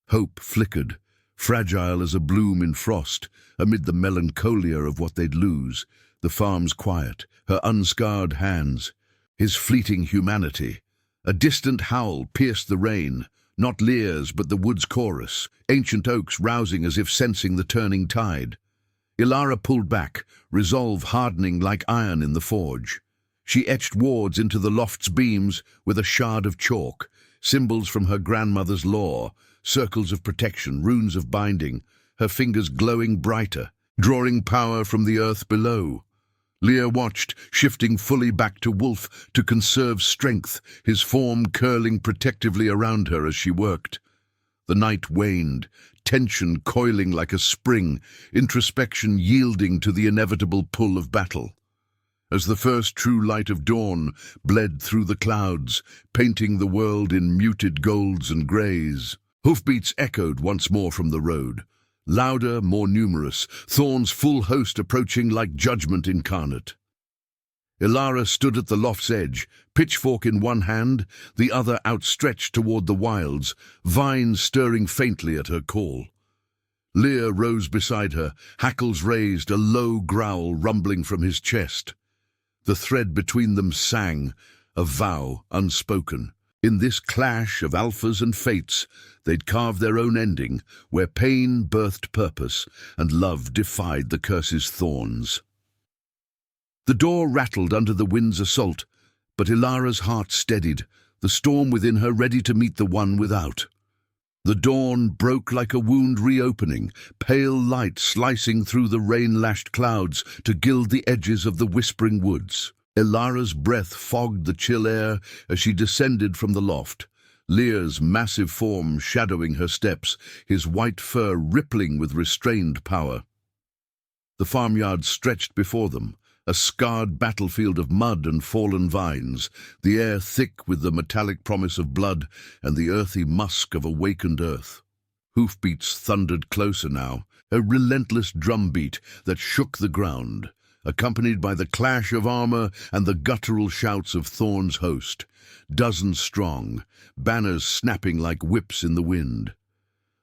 Hope flickered, fragile as a bloom in frost, amid the melancholia of what they'd lose, the farm's quiet, her unscarred hands, his fleeting humanity. A distant howl pierced the rain, not Lear's but the wood's chorus, ancient oaks rousing as if sensing the turning tide. Elara pulled back, resolve hardening like iron in the forge. She etched wards into the loft's beams with a shard of chalk, symbols from her grandmother's lore, circles of protection, runes of binding, her fingers glowing brighter, drawing power from the earth below. Lear watched, shifting fully back to wolf to conserve strength, his form curling protectively around her as she worked. The night waned, tension coiling like a spring, introspection yielding to the inevitable pull of battle. as the first true light of dawn bled through the clouds, painting the world in muted golds and greys. Hoofbeats echoed once more from the road, louder, more numerous, Thorn's full host approaching like judgment incarnate. Elara stood at the loft's edge, pitchfork in one hand, the other outstretched toward the wilds, vines stirring faintly at her call. Lear rose beside her, hackles raised, a low growl rumbling from his chest. The thread between them sang, a vow unspoken. In this clash of alphas and fates, they'd carve their own ending, where pain birthed purpose and love defied the curse's thorns. The door rattled under the wind's assault, but Elara's heart steadied, the storm within her ready to meet the one without. The dawn broke like a wound reopening, pale light slicing through the rain-lashed clouds to gild the edges of the whispering woods. Elara's breath fogged the chill air as she descended from the loft, Lear's massive form shadowing her steps, his white fur rippling with restrained power. The farmyard stretched before them, a scarred battlefield of mud and fallen vines, the air thick with the metallic promise of blood and the earthy musk of awakened earth. Hoofbeats thundered closer now, a relentless drumbeat that shook the ground, accompanied by the clash of armor and the guttural shouts of Thorn's host, dozens strong, banners snapping like whips in the wind.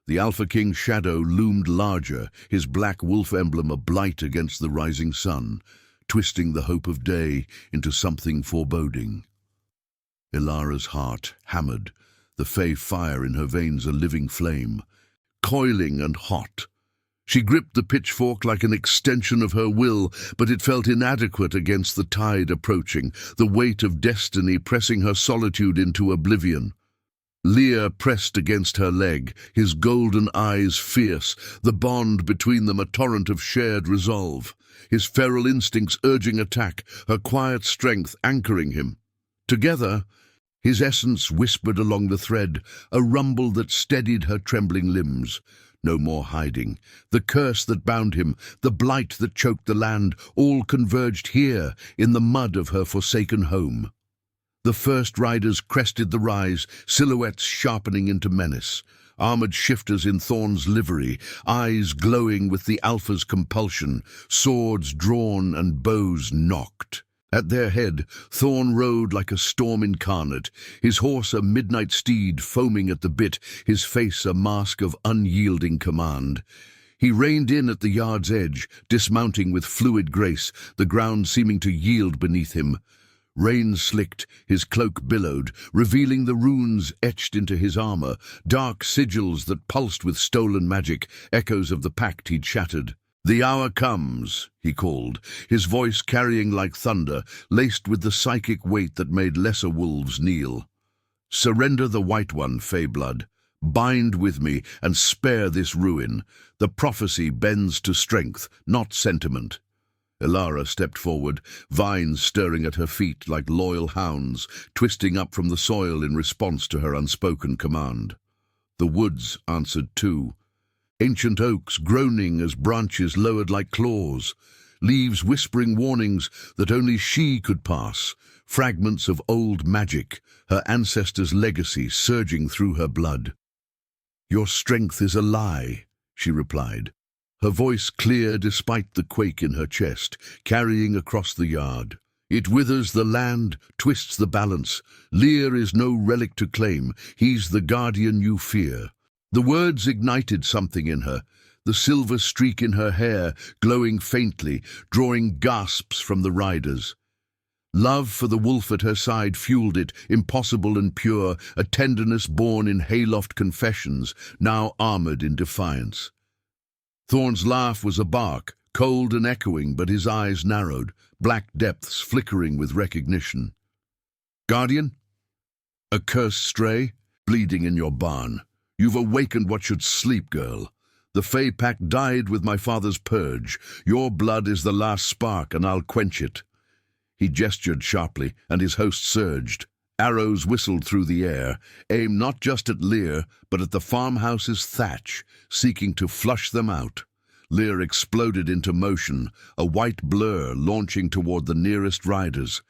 The Alpha King's shadow loomed larger, his black wolf emblem a blight against the rising sun, twisting the hope of day into something foreboding. Elara's heart hammered, the fey fire in her veins a living flame, coiling and hot. She gripped the pitchfork like an extension of her will, but it felt inadequate against the tide approaching, the weight of destiny pressing her solitude into oblivion. Lear pressed against her leg, his golden eyes fierce, the bond between them a torrent of shared resolve, his feral instincts urging attack, her quiet strength anchoring him. Together, his essence whispered along the thread, a rumble that steadied her trembling limbs. No more hiding. The curse that bound him, the blight that choked the land, all converged here, in the mud of her forsaken home. The first riders crested the rise, silhouettes sharpening into menace. Armored shifters in Thorn's livery, eyes glowing with the Alpha's compulsion, swords drawn and bows nocked. At their head, Thorn rode like a storm incarnate, his horse a midnight steed foaming at the bit, his face a mask of unyielding command. He reined in at the yard's edge, dismounting with fluid grace, the ground seeming to yield beneath him. Rain slicked, his cloak billowed, revealing the runes etched into his armor, dark sigils that pulsed with stolen magic, echoes of the pact he'd shattered. "The hour comes," he called, his voice carrying like thunder, laced with the psychic weight that made lesser wolves kneel. "Surrender the White One, Feyblood. Bind with me and spare this ruin. The prophecy bends to strength, not sentiment." Elara stepped forward, vines stirring at her feet like loyal hounds, twisting up from the soil in response to her unspoken command. The woods answered too. Ancient oaks groaning as branches lowered like claws, leaves whispering warnings that only she could pass, fragments of old magic, her ancestors' legacy surging through her blood. "Your strength is a lie," she replied, her voice clear despite the quake in her chest, carrying across the yard. "It withers the land, twists the balance. Lear is no relic to claim, he's the guardian you fear." The words ignited something in her, the silver streak in her hair glowing faintly, drawing gasps from the riders. Love for the wolf at her side fueled it, impossible and pure, a tenderness born in hayloft confessions, now armored in defiance. Thorn's laugh was a bark, cold and echoing, but his eyes narrowed, black depths flickering with recognition. "Guardian? A cursed stray, bleeding in your barn. You've awakened what should sleep, girl. The Fey Pact died with my father's purge. Your blood is the last spark, and I'll quench it." He gestured sharply, and his host surged. Arrows whistled through the air, aimed not just at Lear, but at the farmhouse's thatch, seeking to flush them out. Lear exploded into motion, a white blur launching toward the nearest riders.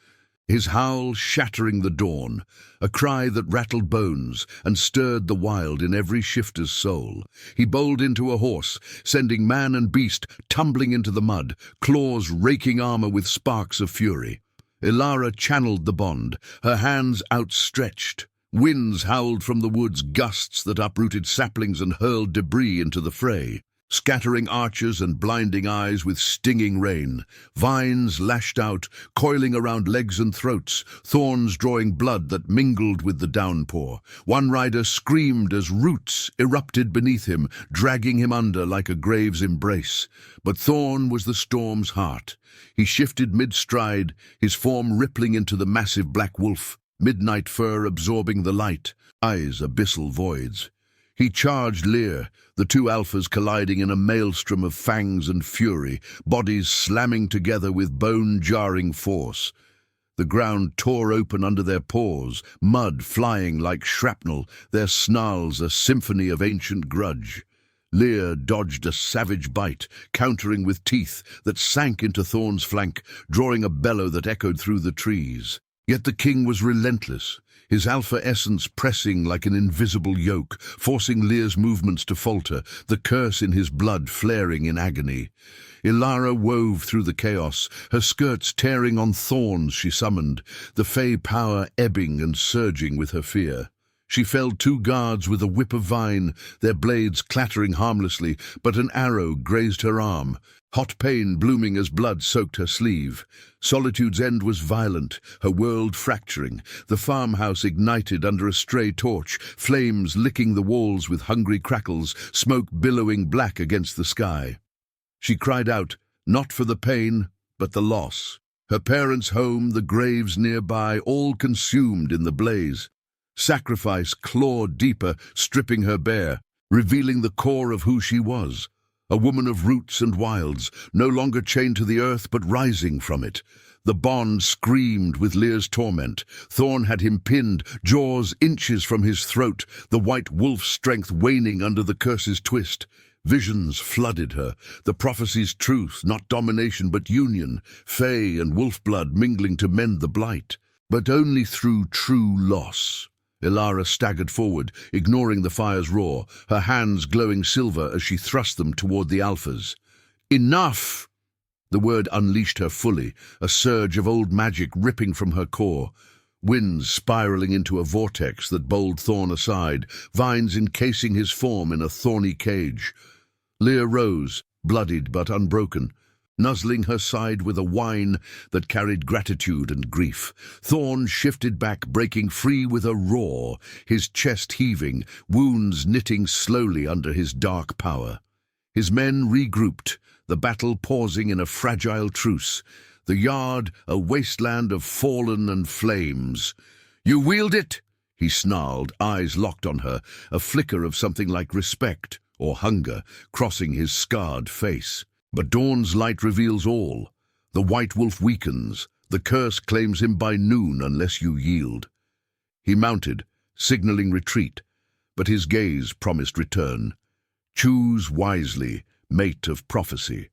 His howl shattering the dawn, a cry that rattled bones and stirred the wild in every shifter's soul. He bowled into a horse, sending man and beast tumbling into the mud, claws raking armor with sparks of fury. Elara channeled the bond, her hands outstretched. Winds howled from the woods, gusts that uprooted saplings and hurled debris into the fray, scattering archers and blinding eyes with stinging rain. Vines lashed out, coiling around legs and throats, thorns drawing blood that mingled with the downpour. One rider screamed as roots erupted beneath him, dragging him under like a grave's embrace. But Thorn was the storm's heart. He shifted mid-stride, his form rippling into the massive black wolf, midnight fur absorbing the light, eyes abyssal voids. He charged Lear, the two alphas colliding in a maelstrom of fangs and fury, bodies slamming together with bone-jarring force. The ground tore open under their paws, mud flying like shrapnel, their snarls a symphony of ancient grudge. Lear dodged a savage bite, countering with teeth that sank into Thorn's flank, drawing a bellow that echoed through the trees. Yet the king was relentless, his alpha essence pressing like an invisible yoke, forcing Lear's movements to falter, the curse in his blood flaring in agony. Elara wove through the chaos, her skirts tearing on thorns she summoned, the fey power ebbing and surging with her fear. She felled two guards with a whip of vine, their blades clattering harmlessly, but an arrow grazed her arm. Hot pain blooming as blood soaked her sleeve. Solitude's end was violent, her world fracturing. The farmhouse ignited under a stray torch, flames licking the walls with hungry crackles, smoke billowing black against the sky. She cried out, not for the pain, but the loss. Her parents' home, the graves nearby, all consumed in the blaze. Sacrifice clawed deeper, stripping her bare, revealing the core of who she was. A woman of roots and wilds, no longer chained to the earth but rising from it. The bond screamed with Lear's torment. Thorn had him pinned, jaws inches from his throat, the white wolf's strength waning under the curse's twist. Visions flooded her, the prophecy's truth, not domination but union, fey and wolf blood mingling to mend the blight. But only through true loss. Elara staggered forward, ignoring the fire's roar, her hands glowing silver as she thrust them toward the alphas. Enough! The word unleashed her fully, a surge of old magic ripping from her core. Winds spiraling into a vortex that bowled Thorn aside, vines encasing his form in a thorny cage. Lear rose, bloodied but unbroken, nuzzling her side with a whine that carried gratitude and grief. Thorn shifted back, breaking free with a roar, his chest heaving, wounds knitting slowly under his dark power. His men regrouped, the battle pausing in a fragile truce, the yard a wasteland of fallen and flames. "You wield it?" he snarled, eyes locked on her, a flicker of something like respect or hunger crossing his scarred face. But dawn's light reveals all. The white wolf weakens. The curse claims him by noon unless you yield. He mounted, signaling retreat, but his gaze promised return. Choose wisely, mate of prophecy.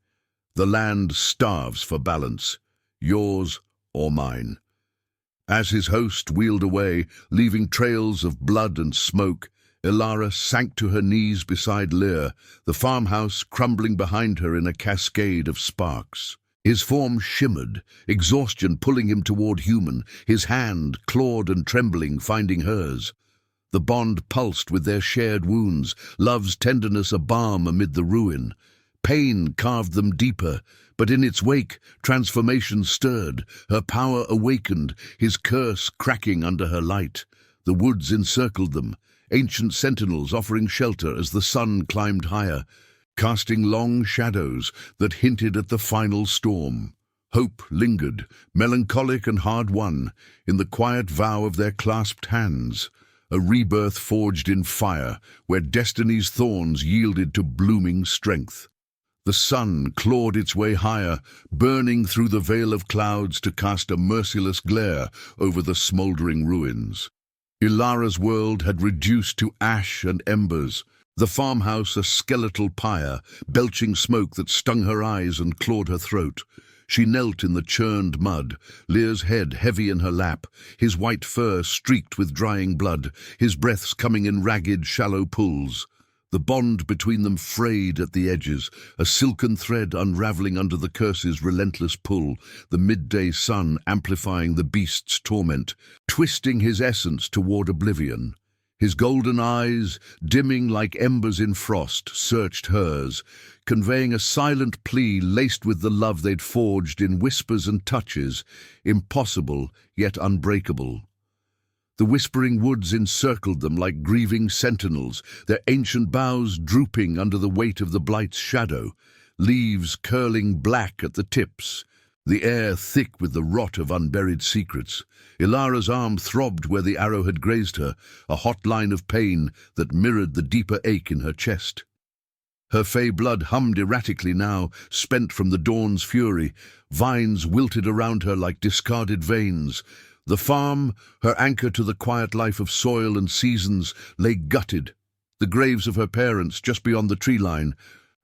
The land starves for balance, yours or mine. As his host wheeled away, leaving trails of blood and smoke, Elara sank to her knees beside Lear, the farmhouse crumbling behind her in a cascade of sparks. His form shimmered, exhaustion pulling him toward human, his hand, clawed and trembling, finding hers. The bond pulsed with their shared wounds, love's tenderness a balm amid the ruin. Pain carved them deeper, but in its wake, transformation stirred, her power awakened, his curse cracking under her light. The woods encircled them, ancient sentinels offering shelter as the sun climbed higher, casting long shadows that hinted at the final storm. Hope lingered, melancholic and hard-won, in the quiet vow of their clasped hands, a rebirth forged in fire, where destiny's thorns yielded to blooming strength. The sun clawed its way higher, burning through the veil of clouds to cast a merciless glare over the smoldering ruins. Elara's world had reduced to ash and embers, The farmhouse a skeletal pyre, belching smoke that stung her eyes and clawed her throat. She knelt in the churned mud, Lear's head heavy in her lap, his white fur streaked with drying blood, his breaths coming in ragged, shallow pulls. The bond between them frayed at the edges, a silken thread unravelling under the curse's relentless pull, the midday sun amplifying the beast's torment, twisting his essence toward oblivion. His golden eyes, dimming like embers in frost, searched hers, conveying a silent plea laced with the love they'd forged in whispers and touches, impossible yet unbreakable. The whispering woods encircled them like grieving sentinels, their ancient boughs drooping under the weight of the blight's shadow, leaves curling black at the tips, the air thick with the rot of unburied secrets. Elara's arm throbbed where the arrow had grazed her, a hot line of pain that mirrored the deeper ache in her chest. Her fey blood hummed erratically now, spent from the dawn's fury. Vines wilted around her like discarded veins. The farm, her anchor to the quiet life of soil and seasons, lay gutted. The graves of her parents just beyond the tree line,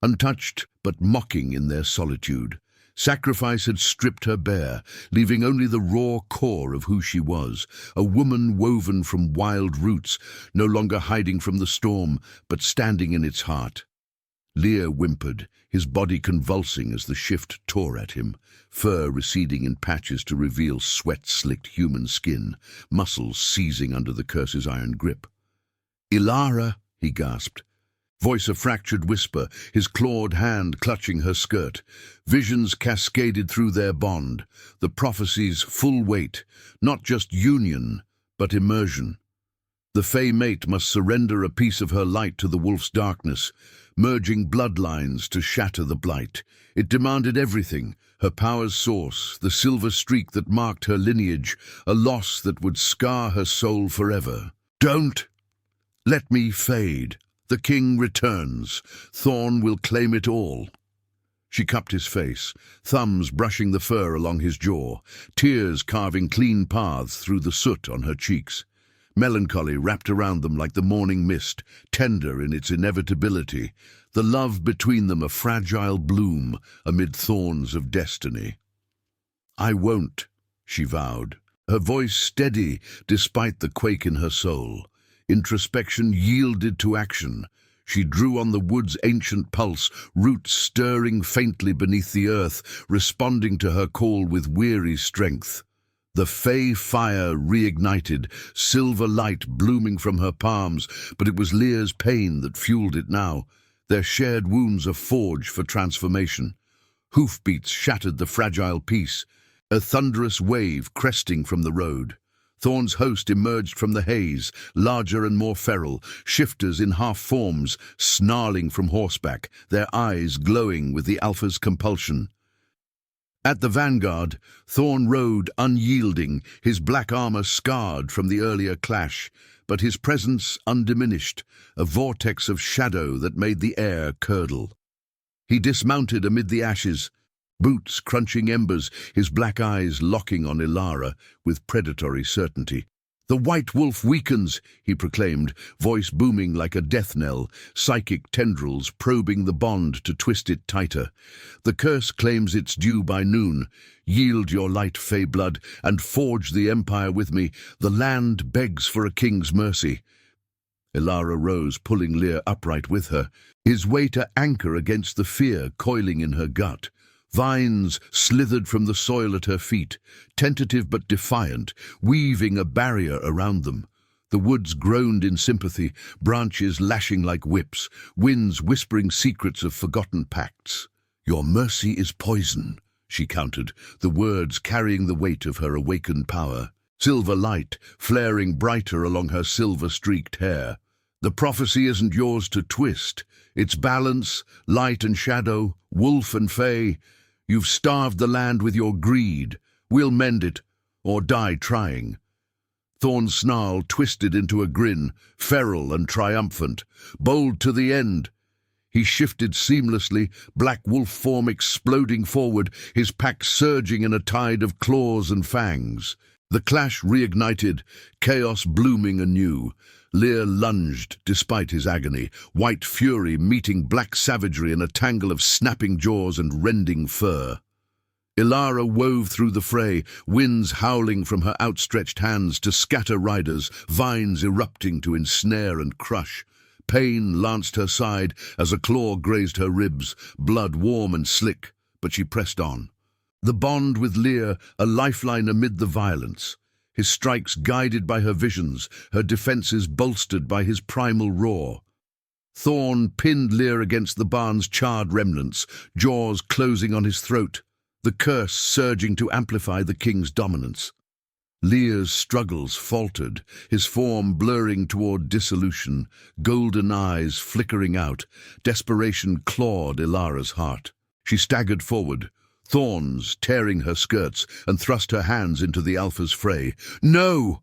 untouched but mocking in their solitude. Sacrifice had stripped her bare, leaving only the raw core of who she was, a woman woven from wild roots, no longer hiding from the storm, but standing in its heart. Lear whimpered, his body convulsing as the shift tore at him, fur receding in patches to reveal sweat-slicked human skin, muscles seizing under the curse's iron grip. "Elara," he gasped. Voice a fractured whisper, his clawed hand clutching her skirt. Visions cascaded through their bond, the prophecy's full weight, not just union, but immersion. The fey mate must surrender a piece of her light to the wolf's darkness, merging bloodlines to shatter the blight. It demanded everything, her power's source, the silver streak that marked her lineage, a loss that would scar her soul forever. "Don't let me fade. The king returns. Thorn will claim it all." She cupped his face, thumbs brushing the fur along his jaw, tears carving clean paths through the soot on her cheeks. Melancholy wrapped around them like the morning mist, tender in its inevitability, the love between them a fragile bloom amid thorns of destiny. "I won't," she vowed, her voice steady despite the quake in her soul. Introspection yielded to action. She drew on the wood's ancient pulse, roots stirring faintly beneath the earth, responding to her call with weary strength. The fey fire reignited, silver light blooming from her palms, but it was Lear's pain that fueled it now. Their shared wounds a forge for transformation. Hoofbeats shattered the fragile peace, a thunderous wave cresting from the road. Thorn's host emerged from the haze, larger and more feral, shifters in half-forms, snarling from horseback, their eyes glowing with the alpha's compulsion. At the vanguard, Thorn rode unyielding, his black armor scarred from the earlier clash, but his presence undiminished, a vortex of shadow that made the air curdle. He dismounted amid the ashes, boots crunching embers, his black eyes locking on Elara with predatory certainty. "The white wolf weakens," he proclaimed, voice booming like a death knell, psychic tendrils probing the bond to twist it tighter. "The curse claims its due by noon. Yield your light, fey blood, and forge the empire with me. The land begs for a king's mercy." Elara rose, pulling Lear upright with her, his weight a anchor against the fear coiling in her gut. Vines slithered from the soil at her feet, tentative but defiant, weaving a barrier around them. The woods groaned in sympathy, branches lashing like whips, winds whispering secrets of forgotten pacts. "Your mercy is poison," she countered, the words carrying the weight of her awakened power. Silver light flaring brighter along her silver-streaked hair. "The prophecy isn't yours to twist. It's balance, light and shadow, wolf and fey. You've starved the land with your greed. We'll mend it, or die trying." Thorn's snarl twisted into a grin, feral and triumphant. Bold to the end. He shifted seamlessly, black wolf form exploding forward, his pack surging in a tide of claws and fangs. The clash reignited, chaos blooming anew. Lear lunged despite his agony, white fury meeting black savagery in a tangle of snapping jaws and rending fur. Elara wove through the fray, winds howling from her outstretched hands to scatter riders, vines erupting to ensnare and crush. Pain lanced her side as a claw grazed her ribs, blood warm and slick, but she pressed on. The bond with Lear, a lifeline amid the violence. His strikes guided by her visions, her defences bolstered by his primal roar. Thorn pinned Lear against the barn's charred remnants, jaws closing on his throat, the curse surging to amplify the king's dominance. Lear's struggles faltered, his form blurring toward dissolution, golden eyes flickering out. Desperation clawed Elara's heart. She staggered forward, thorns tearing her skirts, and thrust her hands into the Alpha's fray. "No!"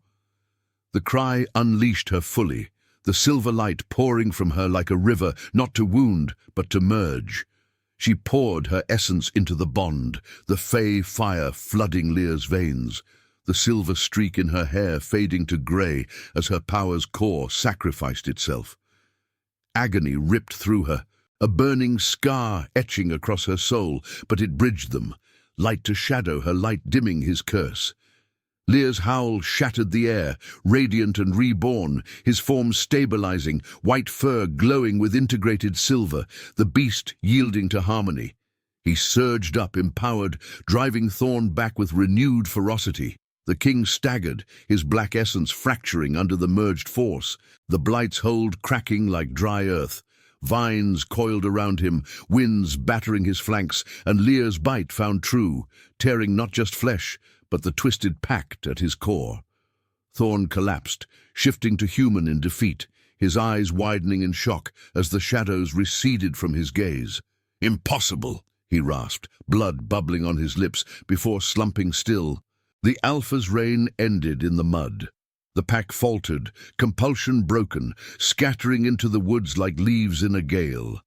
The cry unleashed her fully, the silver light pouring from her like a river, not to wound, but to merge. She poured her essence into the bond, the fey fire flooding Lear's veins, the silver streak in her hair fading to grey as her power's core sacrificed itself. Agony ripped through her, a burning scar etching across her soul, but it bridged them, light to shadow, her light dimming his curse. Lear's howl shattered the air, radiant and reborn, his form stabilizing, white fur glowing with integrated silver, the beast yielding to harmony. He surged up, empowered, driving Thorn back with renewed ferocity. The king staggered, his black essence fracturing under the merged force, the blight's hold cracking like dry earth. Vines coiled around him, winds battering his flanks, and Lear's bite found true, tearing not just flesh, but the twisted pact at his core. Thorn collapsed, shifting to human in defeat, his eyes widening in shock as the shadows receded from his gaze. "Impossible!" he rasped, blood bubbling on his lips before slumping still. The Alpha's reign ended in the mud. The pack faltered, compulsion broken, scattering into the woods like leaves in a gale.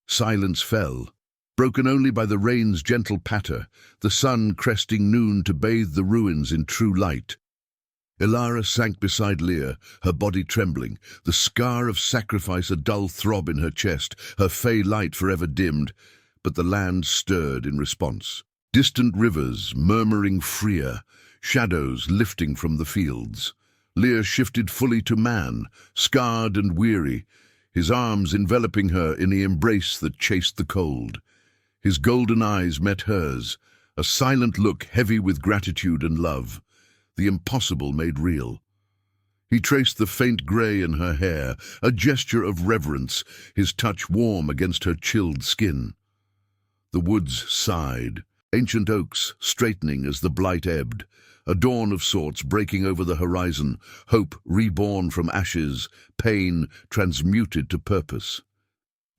Silence fell, broken only by the rain's gentle patter, the sun cresting noon to bathe the ruins in true light. Elara sank beside Lear, her body trembling, the scar of sacrifice a dull throb in her chest, her fey light forever dimmed, but the land stirred in response. Distant rivers murmuring freer, shadows lifting from the fields. Lear shifted fully to man, scarred and weary, his arms enveloping her in the embrace that chased the cold. His golden eyes met hers, a silent look heavy with gratitude and love, the impossible made real. He traced the faint grey in her hair, a gesture of reverence, his touch warm against her chilled skin. The woods sighed, ancient oaks straightening as the blight ebbed, a dawn of sorts breaking over the horizon, hope reborn from ashes, pain transmuted to purpose.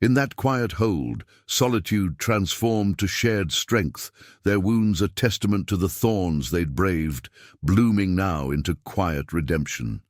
In that quiet hold, solitude transformed to shared strength, their wounds a testament to the thorns they'd braved, blooming now into quiet redemption.